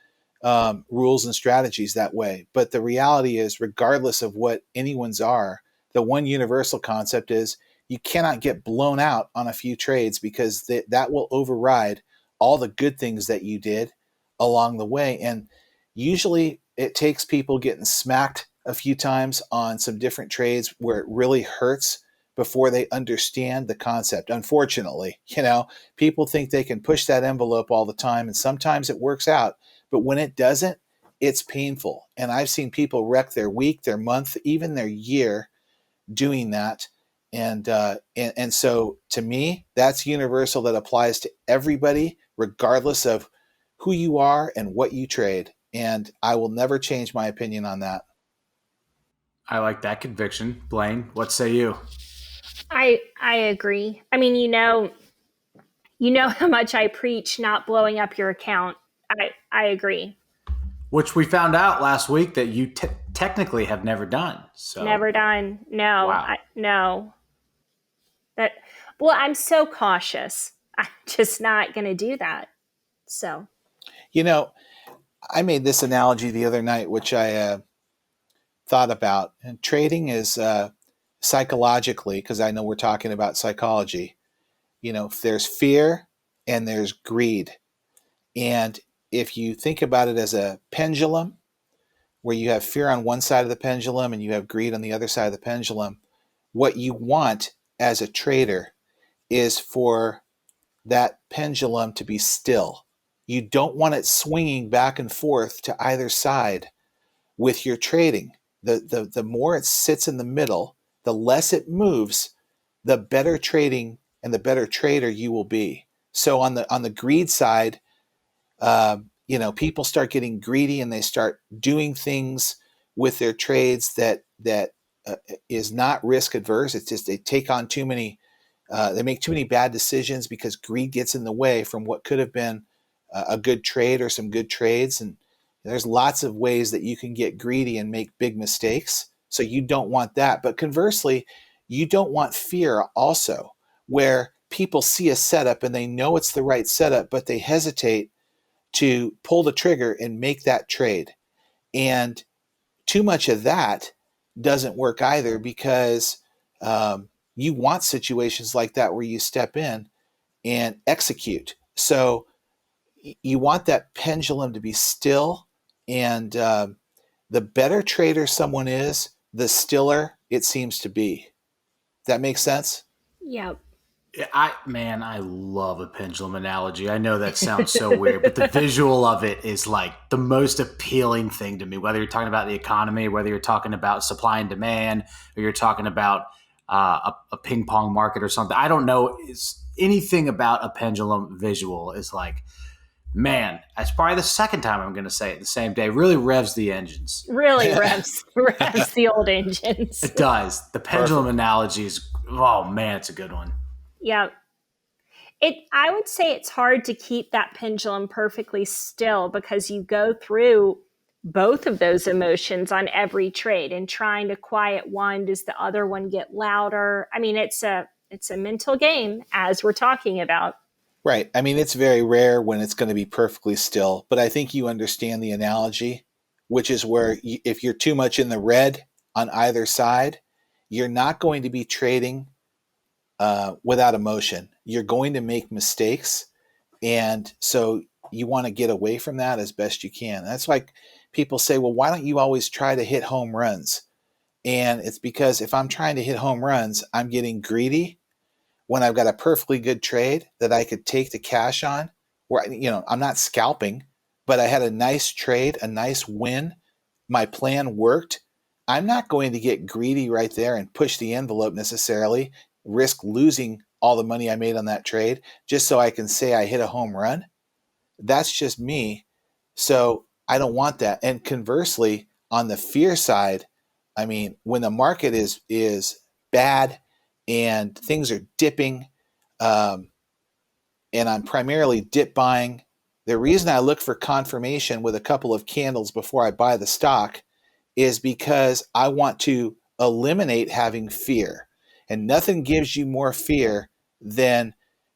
rules and strategies that way. But the reality is, regardless of what anyone's are, the one universal concept is you cannot get blown out on a few trades, because that will override all the good things that you did along the way. And usually it takes people getting smacked a few times on some different trades where it really hurts before they understand the concept. Unfortunately, people think they can push that envelope all the time, and sometimes it works out, but when it doesn't, it's painful. And I've seen people wreck their week, their month, even their year doing that. And so to me, that's universal. That applies to everybody, regardless of who you are and what you trade. And I will never change my opinion on that. I like that conviction. Blaine, what say you? I agree. I mean, how much I preach not blowing up your account. I agree. Which we found out last week that you technically have never done. So Never done. No. Wow. No. Well, I'm so cautious. I'm just not going to do that. So, I made this analogy the other night, which I thought about. And trading is psychologically, because I know we're talking about psychology, there's fear and there's greed. And if you think about it as a pendulum, where you have fear on one side of the pendulum and you have greed on the other side of the pendulum, what you want as a trader is for that pendulum to be still. You don't want it swinging back and forth to either side with your trading. The more it sits in the middle, the less it moves, the better trading and the better trader you will be. So on the greed side, people start getting greedy and they start doing things with their trades that is not risk adverse. It's just they take on too many They make too many bad decisions because greed gets in the way from what could have been a good trade or some good trades. And there's lots of ways that you can get greedy and make big mistakes. So you don't want that. But conversely, you don't want fear also, where people see a setup and they know it's the right setup, but they hesitate to pull the trigger and make that trade. And too much of that doesn't work either, because you want situations like that where you step in and execute. So you want that pendulum to be still, and the better trader someone is, the stiller it seems to be. Does that make sense? Yep. I love a pendulum analogy. I know that sounds so weird, but the visual of it is like the most appealing thing to me. Whether you're talking about the economy, whether you're talking about supply and demand, or you're talking about a ping pong market or something. I don't know. It's anything about a pendulum visual is like, man, that's probably the second time I'm going to say it the same day. Really revs the engines. Really revs the old engines. It does. The pendulum analogy is, oh man, it's a good one. Yep. I would say it's hard to keep that pendulum perfectly still, because you go through both of those emotions on every trade, and trying to quiet one, does the other one get louder? I mean, it's a mental game, as we're talking about. Right. I mean, it's very rare when it's going to be perfectly still, but I think you understand the analogy, which is where if you're too much in the red on either side, you're not going to be trading without emotion. You're going to make mistakes. And so you want to get away from that as best you can. That's like people say, well, why don't you always try to hit home runs? And it's because if I'm trying to hit home runs, I'm getting greedy when I've got a perfectly good trade that I could take the cash on, where, I'm not scalping, but I had a nice trade, a nice win. My plan worked. I'm not going to get greedy right there and push the envelope necessarily, risk losing all the money I made on that trade just so I can say I hit a home run. That's just me. So I don't want that. And conversely, on the fear side, I mean, when the market is bad and things are dipping, and I'm primarily dip buying, the reason I look for confirmation with a couple of candles before I buy the stock is because I want to eliminate having fear. And nothing gives you more fear than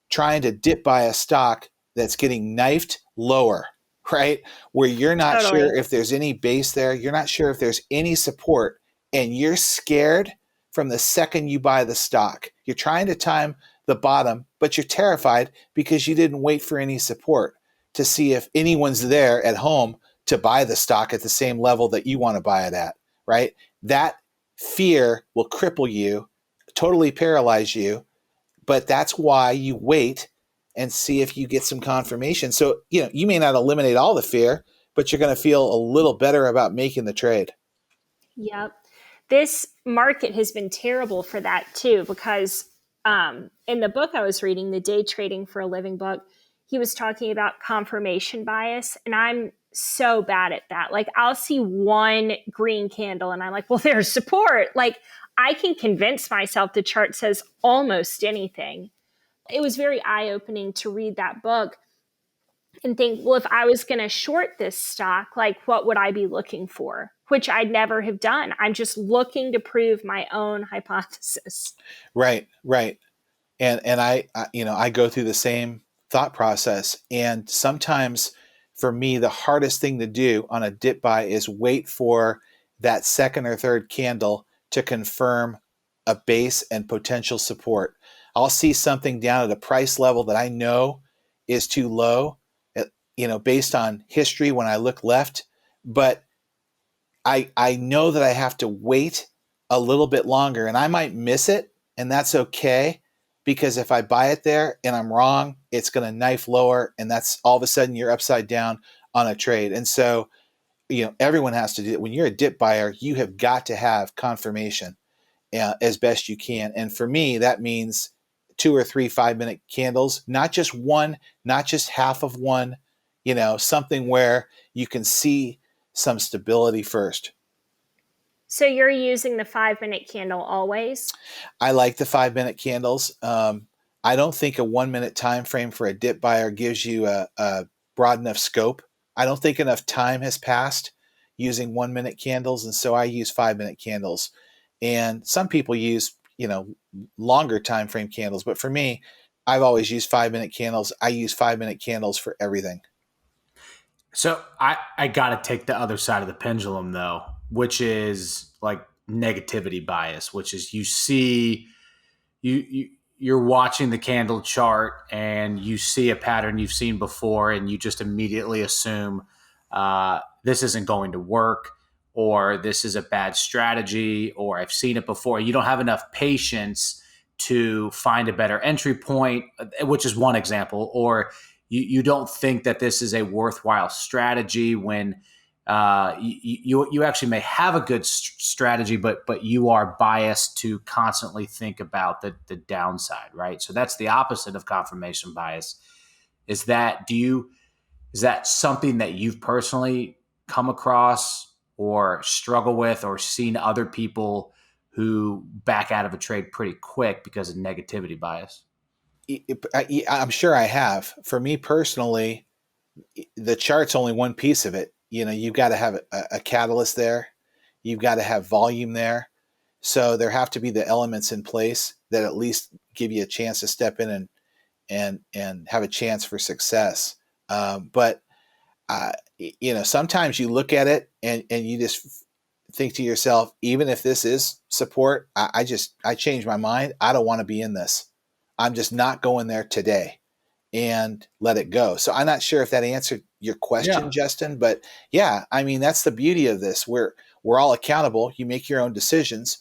trying to dip buy a stock that's getting knifed lower, right? Where you're not Totally. sure if there's any base there, you're not sure if there's any support, and you're scared from the second you buy the stock. You're trying to time the bottom, but you're terrified because you didn't wait for any support to see if anyone's there at home to buy the stock at the same level that you want to buy it at, right? That fear will cripple you, totally paralyze you, but that's why you wait and see if you get some confirmation. So, you may not eliminate all the fear, but you're going to feel a little better about making the trade. Yep. This market has been terrible for that too, because in the book I was reading, the Day Trading for a Living book, he was talking about confirmation bias. And I'm so bad at that. Like, I'll see one green candle and I'm like, well, there's support. Like, I can convince myself the chart says almost anything. It was very eye-opening to read that book and think, well, if I was going to short this stock, like, what would I be looking for? Which I'd never have done. I'm just looking to prove my own hypothesis. Right. And I go through the same thought process. And sometimes for me, the hardest thing to do on a dip buy is wait for that second or third candle to confirm a base and potential support. I'll see something down at a price level that I know is too low, based on history when I look left, but I know that I have to wait a little bit longer, and I might miss it, and that's okay, because if I buy it there and I'm wrong, it's going to knife lower, and that's all of a sudden you're upside down on a trade. And so, everyone has to do it. When you're a dip buyer, you have got to have confirmation as best you can. And for me, that means 2 or 3 5-minute candles, not just one, not just half of one, something where you can see some stability first. So you're using the 5-minute candle always? I like the 5-minute candles. I don't think a 1-minute time frame for a dip buyer gives you a broad enough scope. I don't think enough time has passed using 1-minute candles, and so I use 5-minute candles. And some people use, longer time frame candles, but for me, I've always used 5-minute candles. I use 5-minute candles for everything. So I got to take the other side of the pendulum though, which is like negativity bias, which is you're watching the candle chart and you see a pattern you've seen before and you just immediately assume this isn't going to work, or this is a bad strategy, or I've seen it before. You don't have enough patience to find a better entry point, which is one example, or you don't think that this is a worthwhile strategy when you actually may have a good strategy, but you are biased to constantly think about the downside, right? So that's the opposite of confirmation bias. Is that something that you've personally come across or struggle with, or seen other people who back out of a trade pretty quick because of negativity bias? I'm sure I have. For me personally, the chart's only one piece of it. You've got to have a catalyst there. You've got to have volume there. So there have to be the elements in place that at least give you a chance to step in and have a chance for success. But sometimes you look at it and you just think to yourself, even if this is support, I changed my mind. I don't want to be in this. I'm just not going there today, and let it go. So I'm not sure if that answered your question, Yeah. Justin, but yeah, I mean, that's the beauty of this. We're all accountable. You make your own decisions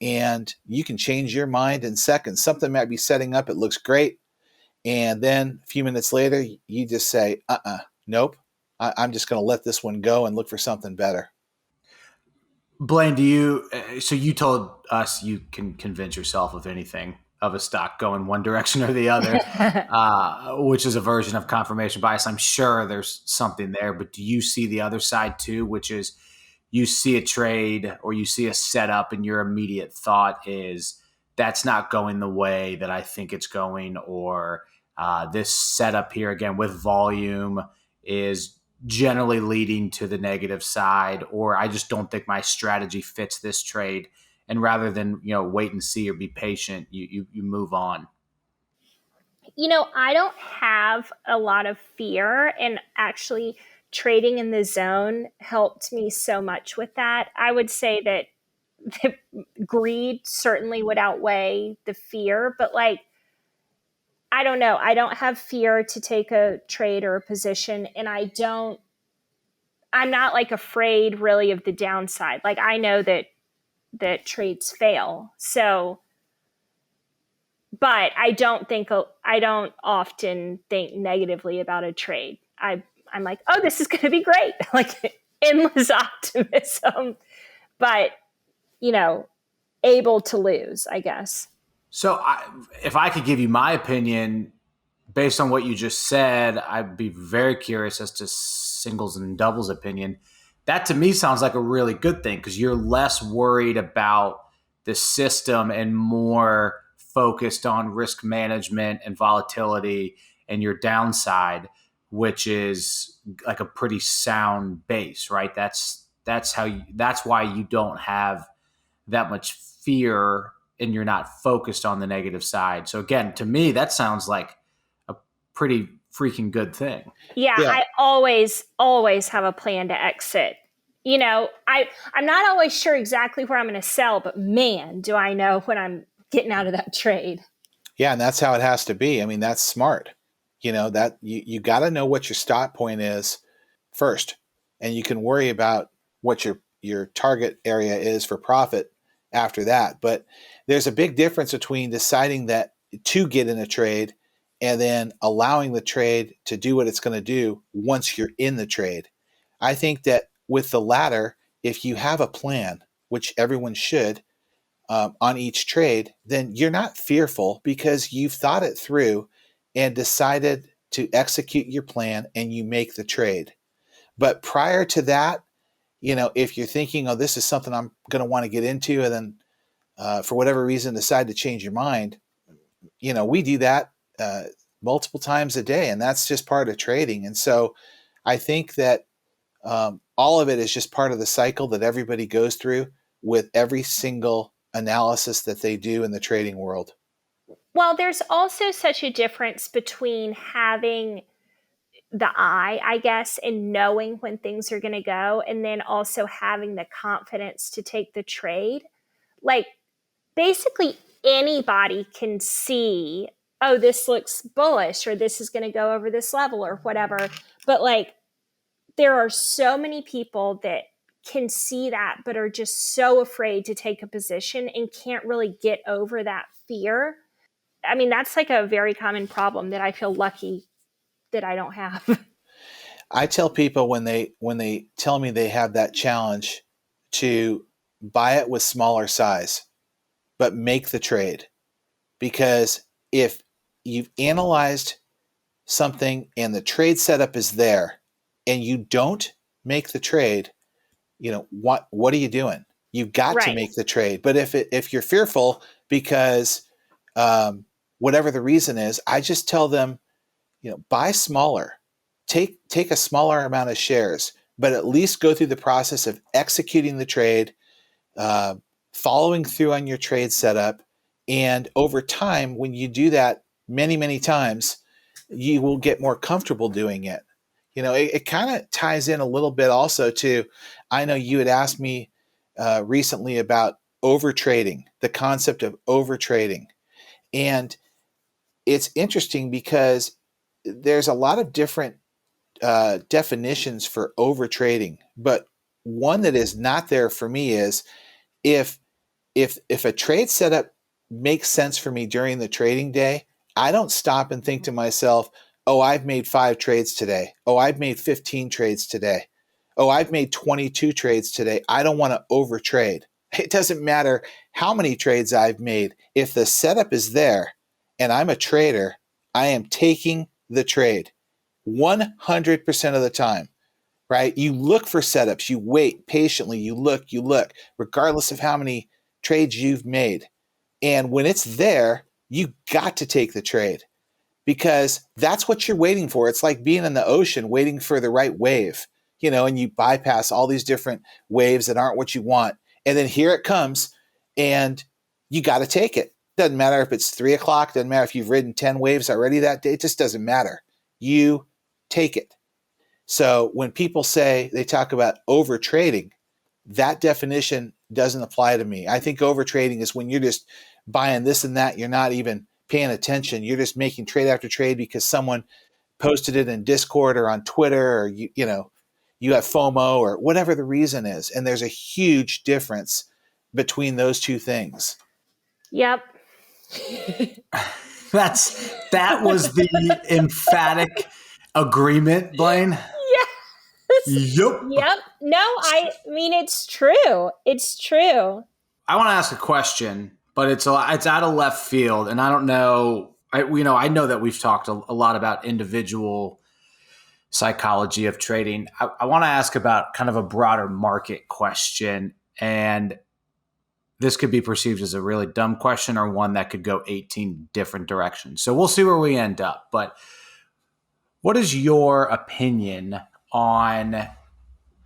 and you can change your mind in seconds. Something might be setting up. It looks great. And then a few minutes later, you just say, nope, I'm just going to let this one go and look for something better. Blaine, so you told us you can convince yourself of anything of a stock going one direction or the other, which is a version of confirmation bias. I'm sure there's something there, but do you see the other side too, which is you see a trade or you see a setup and your immediate thought is that's not going the way that I think it's going, or this setup here again with volume is generally leading to the negative side, or I just don't think my strategy fits this trade. And rather than, wait and see or be patient, you move on. I don't have a lot of fear, and actually trading in the zone helped me so much with that. I would say that the greed certainly would outweigh the fear, but I don't know. I don't have fear to take a trade or a position, and I'm not afraid really of the downside. I know that trades fail. So, but I don't often think negatively about a trade. I'm like, oh, this is going to be great. Endless optimism, but able to lose, I guess. So if I could give you my opinion based on what you just said, I'd be very curious as to singles and doubles opinion. That to me sounds like a really good thing because you're less worried about the system and more focused on risk management and volatility and your downside, which is like a pretty sound base, right? That's why you don't have that much fear and you're not focused on the negative side. So again, to me, that sounds like a pretty freaking good thing. Yeah. I always have a plan to exit. I'm not always sure exactly where I'm going to sell, but man, do I know when I'm getting out of that trade. Yeah, and that's how it has to be. I mean, that's smart. That you got to know what your stop point is first, and you can worry about what your target area is for profit after that. But there's a big difference between deciding that to get in a trade and then allowing the trade to do what it's going to do once you're in the trade. I think that with the latter, if you have a plan, which everyone should, on each trade, then you're not fearful because you've thought it through and decided to execute your plan and you make the trade. But prior to that, if you're thinking, oh, this is something I'm going to want to get into, and then for whatever reason decide to change your mind, we do that multiple times a day, and that's just part of trading. And so I think that all of it is just part of the cycle that everybody goes through with every single analysis that they do in the trading world. Well, there's also such a difference between having the eye, I guess, and knowing when things are going to go, and then also having the confidence to take the trade. Like, basically anybody can see, oh, this looks bullish, or this is going to go over this level, or whatever. But like, there are so many people that can see that, but are just so afraid to take a position and can't really get over that fear. I mean, that's like a very common problem that I feel lucky that I don't have. I tell people when they tell me they have that challenge to buy it with smaller size, but make the trade. Because if you've analyzed something and the trade setup is there and you don't make the trade, what are you doing? You've got to Right. make the trade. But if you're fearful because whatever the reason is, I just tell them, buy smaller. Take a smaller amount of shares, but at least go through the process of executing the trade, following through on your trade setup. And over time, when you do that many, many times, you will get more comfortable doing it. It kind of ties in a little bit also to, I know you had asked me recently about overtrading, the concept of overtrading. And it's interesting because there's a lot of different definitions for overtrading, but one that is not there for me is if a trade setup makes sense for me during the trading day, I don't stop and think to myself, oh, I've made 5 trades today. Oh, I've made 15 trades today. Oh, I've made 22 trades today. I don't want to overtrade. It doesn't matter how many trades I've made. If the setup is there and I'm a trader, I am taking the trade 100% of the time, right? You look for setups, you wait patiently, you look, regardless of how many trades you've made. And when it's there, you got to take the trade because that's what you're waiting for. It's like being in the ocean waiting for the right wave, and you bypass all these different waves that aren't what you want. And then here it comes and you got to take it. Doesn't matter if it's 3 o'clock, doesn't matter if you've ridden 10 waves already that day, it just doesn't matter. You take it. So when people say they talk about over trading, that definition doesn't apply to me. I think over trading is when you're just buying this and that. You're not even paying attention. You're just making trade after trade because someone posted it in Discord or on Twitter, or you have FOMO or whatever the reason is. And there's a huge difference between those two things. Yep. That was the emphatic agreement, Blaine. Yes. Yep. No, I mean, it's true. It's true. I want to ask a question, but it's out of left field, and I don't know. I know that we've talked a lot about individual psychology of trading. I want to ask about kind of a broader market question, and this could be perceived as a really dumb question or one that could go 18 different directions. So we'll see where we end up. But what is your opinion on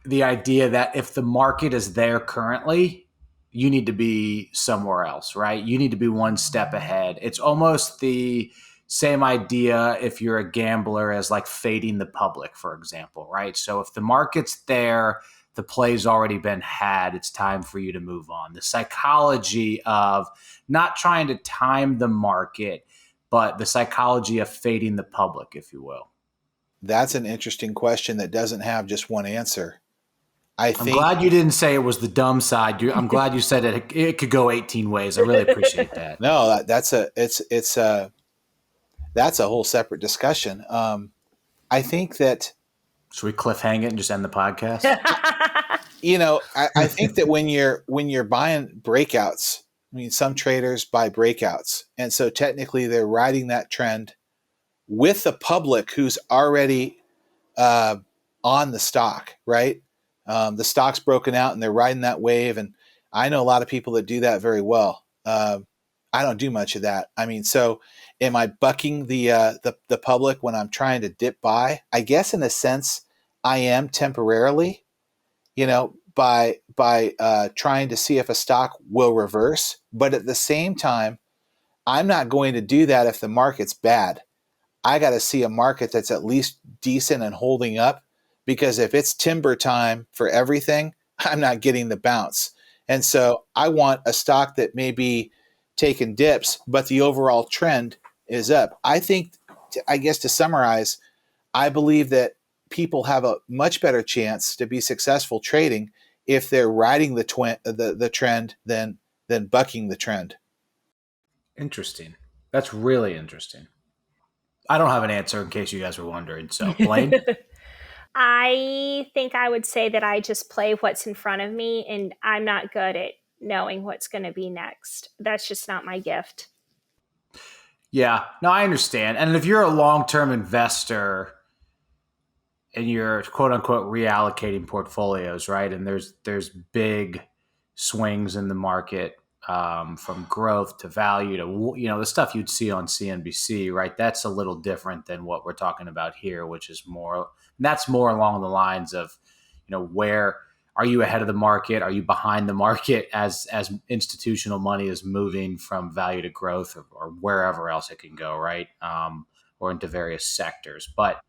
the idea that if the market is there currently, you need to be somewhere else, right? You need to be one step ahead. It's almost the same idea if you're a gambler as like fading the public, for example, right? So if the market's there, the play's already been had, it's time for you to move on. The psychology of not trying to time the market, but the psychology of fading the public, if you will. That's an interesting question that doesn't have just one answer. I'm glad you didn't say it was the dumb side. I'm glad you said it could go 18 ways. I really appreciate that. No, that's a whole separate discussion. I think that. Should we cliffhang it and just end the podcast? I think that when you're buying breakouts, I mean, some traders buy breakouts, and so technically they're riding that trend with the public who's already on the stock, right? The stock's broken out and they're riding that wave. And I know a lot of people that do that very well. I don't do much of that. I mean, so am I bucking the public when I'm trying to dip buy? I guess in a sense I am temporarily, by trying to see if a stock will reverse. But at the same time, I'm not going to do that if the market's bad. I got to see a market that's at least decent and holding up, because if it's timber time for everything, I'm not getting the bounce. And so I want a stock that may be taking dips, but the overall trend is up. I guess to summarize, I believe that people have a much better chance to be successful trading if they're riding the trend than bucking the trend. Interesting. That's really interesting. I don't have an answer in case you guys were wondering. So, Blaine? I think I would say that I just play what's in front of me, and I'm not good at knowing what's going to be next. That's just not my gift. Yeah, no, I understand. And if you're a long-term investor and you're quote unquote reallocating portfolios, right? And there's big swings in the market, from growth to value to the stuff you'd see on CNBC, right? That's a little different than what we're talking about here, which is that's more along the lines of, where are you ahead of the market? Are you behind the market as institutional money is moving from value to growth, or wherever else it can go, right? Or into various sectors. But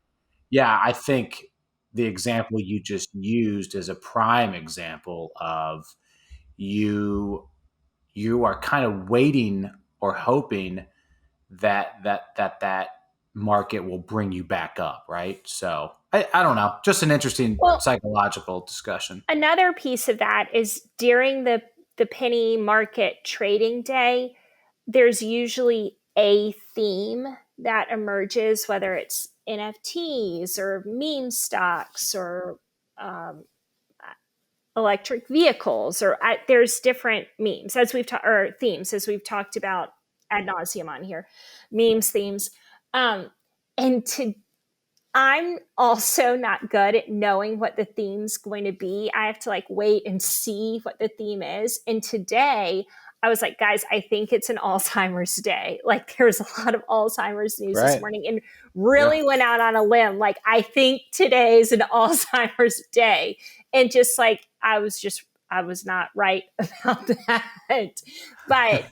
yeah, I think the example you just used is a prime example of you are kind of waiting or hoping that market will bring you back up, right? So I don't know, just an interesting psychological discussion. Another piece of that is during the penny market trading day, there's usually a theme that emerges, whether it's NFTs or meme stocks or electric vehicles, or there's different memes as we've or themes as we've talked about ad nauseum on here, memes, themes, and I'm also not good at knowing what the theme's going to be. I have to wait and see what the theme is. And today I was like, guys, I think it's an Alzheimer's day. There's a lot of Alzheimer's news this morning, and really went out on a limb. I think today is an Alzheimer's day. And I was not right about that. But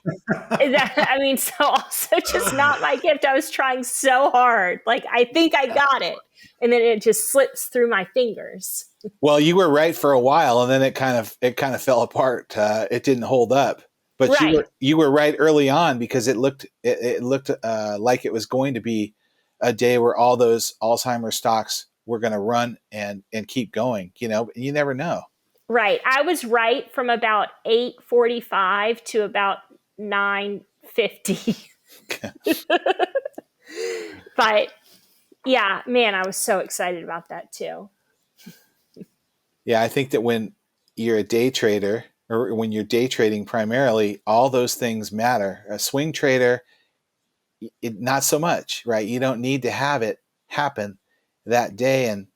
so also just not my gift. I was trying so hard. I think I got it. And then it just slips through my fingers. Well, you were right for a while, and then it kind of fell apart. It didn't hold up. But right. you were right early on, because it looked like it was going to be a day where all those Alzheimer's stocks were going to run and keep going. You never know. Right. I was right from about 8:45 to about 9:50. But yeah, man, I was so excited about that too. Yeah, I think that when you're a day trader, or when you're day trading primarily, all those things matter. A swing trader, not so much, right? You don't need to have it happen that day. And,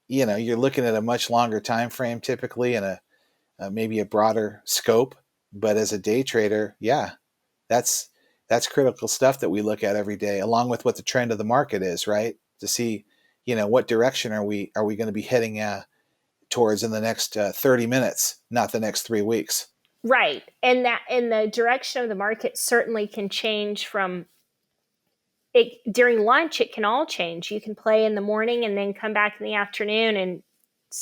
you're looking at a much longer time frame typically, and maybe a broader scope. But as a day trader, yeah, that's critical stuff that we look at every day, along with what the trend of the market is, right? To see, what direction are we going to be heading towards in the next 30 minutes, not the next 3 weeks. Right. And the direction of the market certainly can change from it during lunch. It can all change. You can play in the morning and then come back in the afternoon, and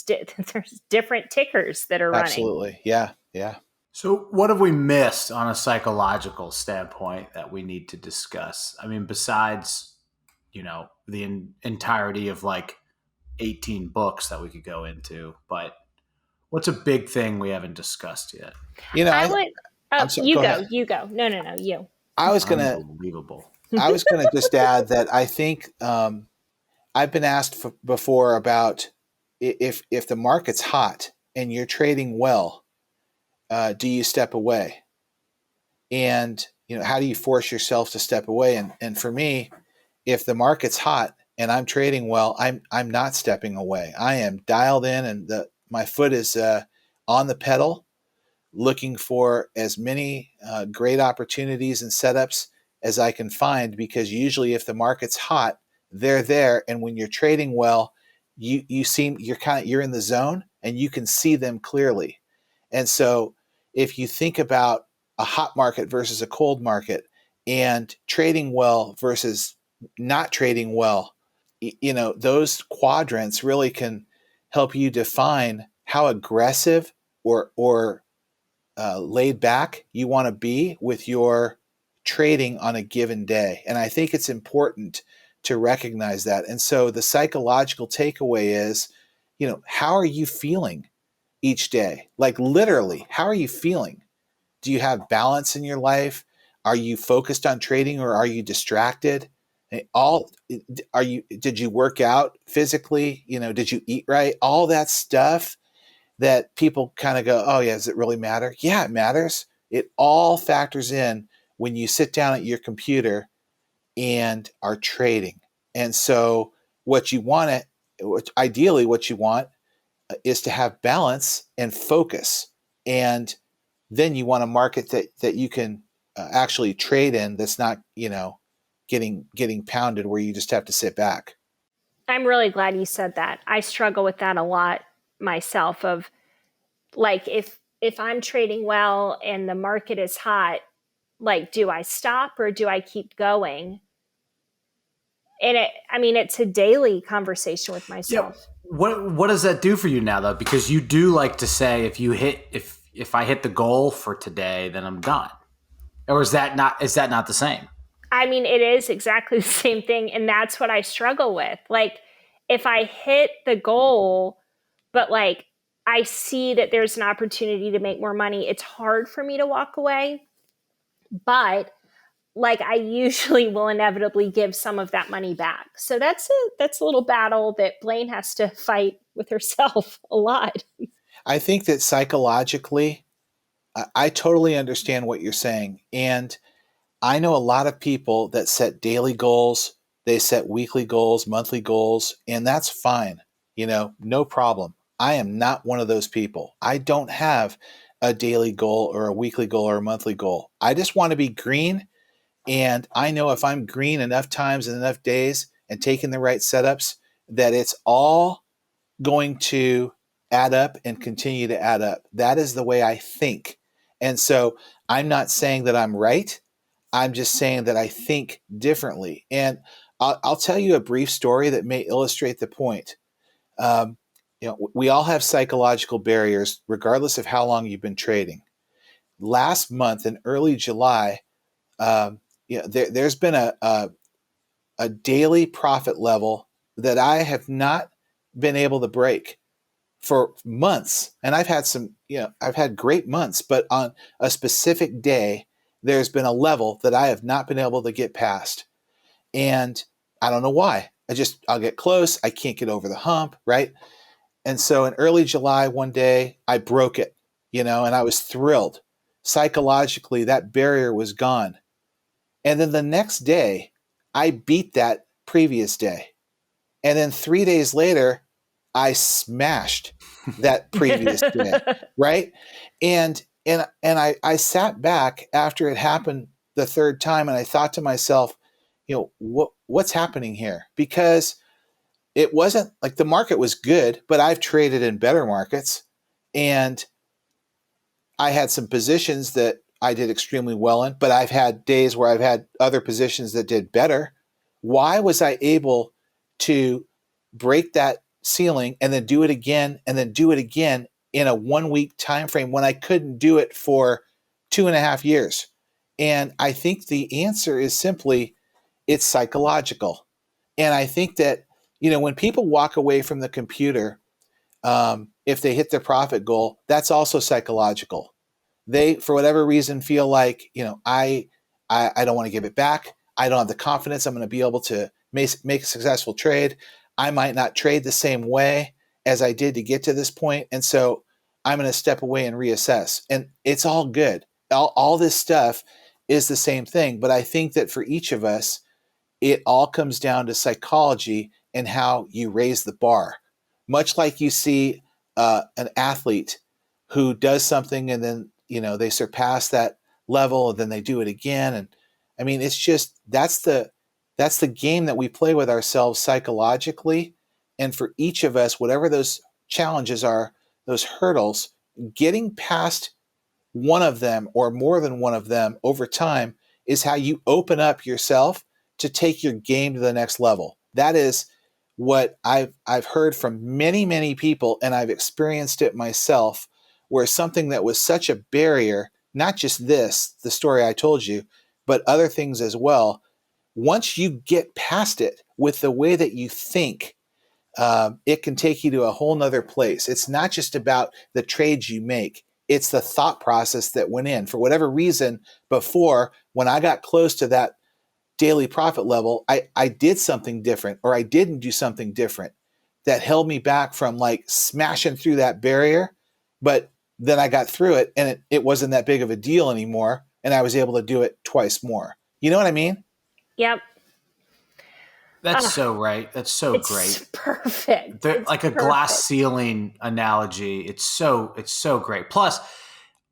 there's different tickers that are running. Absolutely. Yeah. Yeah. So what have we missed on a psychological standpoint that we need to discuss? I mean, besides, the entirety of 18 books that we could go into, but what's a big thing we haven't discussed yet? I'm sorry, you go. No, you. I was going to just add that I think I've been asked before about if the market's hot and you're trading well, do you step away? And, how do you force yourself to step away? And for me, if the market's hot and I'm trading well, I'm not stepping away. I am dialed in, and my foot is on the pedal, looking for as many great opportunities and setups as I can find, because usually if the market's hot, they're there. And when you're trading well, you're in the zone and you can see them clearly. And so if you think about a hot market versus a cold market and trading well versus not trading well, those quadrants really can help you define how aggressive or laid back you want to be with your trading on a given day. And I think it's important to recognize that. And so the psychological takeaway is, how are you feeling each day? Like literally, how are you feeling? Do you have balance in your life? Are you focused on trading or are you distracted? Did you work out physically? Did you eat right? All that stuff that people kind of go, oh yeah, does it really matter? Yeah, it matters. It all factors in when you sit down at your computer and are trading. And so ideally what you want is to have balance and focus. And then you want a market that you can actually trade in, that's not, getting pounded where you just have to sit back. I'm really glad you said that. I struggle with that a lot myself, of like, if I'm trading well and the market is hot, like, do I stop or do I keep going? And it's a daily conversation with myself. Yeah. What does that do for you now, though? Because you do like to say, if I hit the goal for today, then I'm done. Or is that not the same? It is exactly the same thing. And that's what I struggle with. Like, if I hit the goal, but like I see that there's an opportunity to make more money, it's hard for me to walk away. But like, I usually will inevitably give some of that money back. So that's a little battle that Blaine has to fight with herself a lot. I think that psychologically, I totally understand what you're saying. And I know a lot of people that set daily goals, they set weekly goals, monthly goals, and that's fine. No problem. I am not one of those people. I don't have a daily goal or a weekly goal or a monthly goal. I just want to be green. And I know if I'm green enough times and enough days and taking the right setups, that it's all going to add up and continue to add up. That is the way I think. And so I'm not saying that I'm right. I'm just saying that I think differently. And I'll tell you a brief story that may illustrate the point. We all have psychological barriers, regardless of how long you've been trading. Last month in early July, there's been a daily profit level that I have not been able to break for months. And I've had great months, but on a specific day, there's been a level that I have not been able to get past. And I don't know why. I'll get close. I can't get over the hump, right? And so in early July, one day, I broke it, and I was thrilled. Psychologically, that barrier was gone. And then the next day, I beat that previous day. And then 3 days later, I smashed that previous day, right? And I sat back after it happened the third time, and I thought to myself, what's happening here? Because it wasn't like the market was good, but I've traded in better markets, and I had some positions that I did extremely well in, but I've had days where I've had other positions that did better. Why was I able to break that ceiling and then do it again and then do it again in a 1 week time frame when I couldn't do it for 2.5 years? And I think the answer is simply, it's psychological. And I think that, when people walk away from the computer, if they hit their profit goal, that's also psychological. They, for whatever reason, feel like, I don't want to give it back. I don't have the confidence I'm going to be able to make a successful trade. I might not trade the same way as I did to get to this point. And so I'm going to step away and reassess. And it's all good. All this stuff is the same thing. But I think that for each of us, it all comes down to psychology and how you raise the bar. Much like you see an athlete who does something and then, they surpass that level and then they do it again. And I mean, it's just, that's the game that we play with ourselves psychologically. And for each of us, whatever those challenges are, those hurdles, getting past one of them or more than one of them over time is how you open up yourself to take your game to the next level. That is what I've heard from many, many people, and I've experienced it myself, where something that was such a barrier, not just this, the story I told you, but other things as well, once you get past it with the way that you think, it can take you to a whole nother place. It's not just about the trades you make. It's the thought process that went in. For whatever reason, before, when I got close to that daily profit level, I did something different, or I didn't do something different that held me back from like smashing through that barrier. But then I got through it and it wasn't that big of a deal anymore. And I was able to do it twice more. You know what I mean? Yep. That's so right. That's so It's great. perfect. It's Like a perfect. glass ceiling analogy. It's so great. Plus,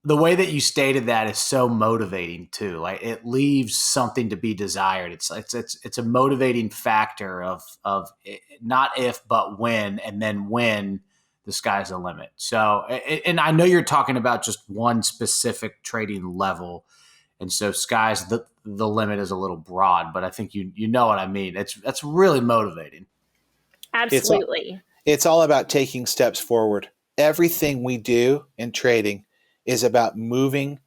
the way that you stated that is so motivating too. Like it leaves something to be desired. It's a motivating factor of not if but when, and then when the sky's the limit. So, and I know you're talking about just one specific trading level, and so sky's the limit is a little broad, but I think you know what I mean. That's really motivating. Absolutely. It's all about taking steps forward. Everything we do in trading is about moving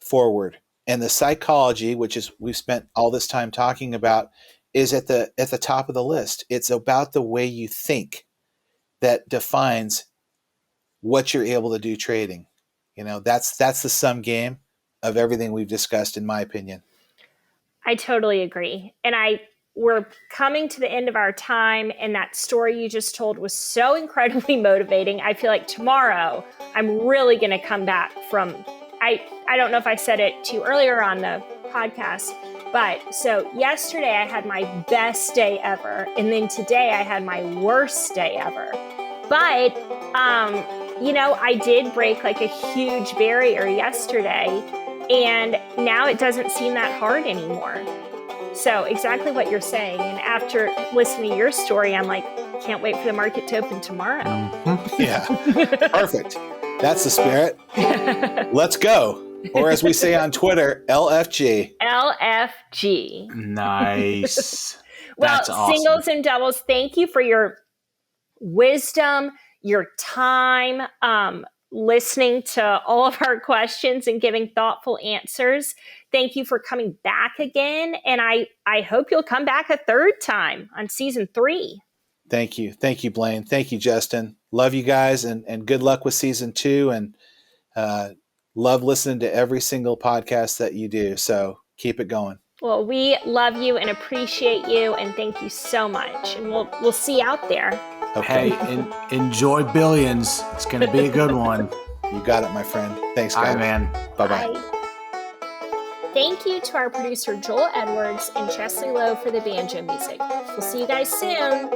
forward. And the psychology, which is we've spent all this time talking about, is at the top of the list. It's about the way you think that defines what you're able to do trading. That's the sum game of everything we've discussed, in my opinion. I totally agree. And we're coming to the end of our time, and that story you just told was so incredibly motivating. I feel like tomorrow I'm really going to come back from, I don't know if I said it to you earlier on the podcast, but so yesterday I had my best day ever, and then today I had my worst day ever. But, I did break like a huge barrier yesterday, and now it doesn't seem that hard anymore. So exactly what you're saying. And after listening to your story, I'm like, can't wait for the market to open tomorrow. Mm-hmm. Yeah, perfect. That's the spirit. Let's go. Or as we say on Twitter, LFG. LFG. Nice. Well, That's awesome. Singles and doubles, thank you for your wisdom, your time, listening to all of our questions and giving thoughtful answers. Thank you for coming back again. And I hope you'll come back a third time on season 3. Thank you. Thank you, Blaine. Thank you, Justin. Love you guys, and good luck with season 2. And love listening to every single podcast that you do. So keep it going. Well, we love you and appreciate you, and thank you so much. And we'll see you out there. Okay. Hey, enjoy Billions. It's going to be a good one. You got it, my friend. Thanks, guys. All right, man. Bye-bye. Bye. Thank you to our producer, Joel Edwards and Chesley Lowe for the banjo music. We'll see you guys soon.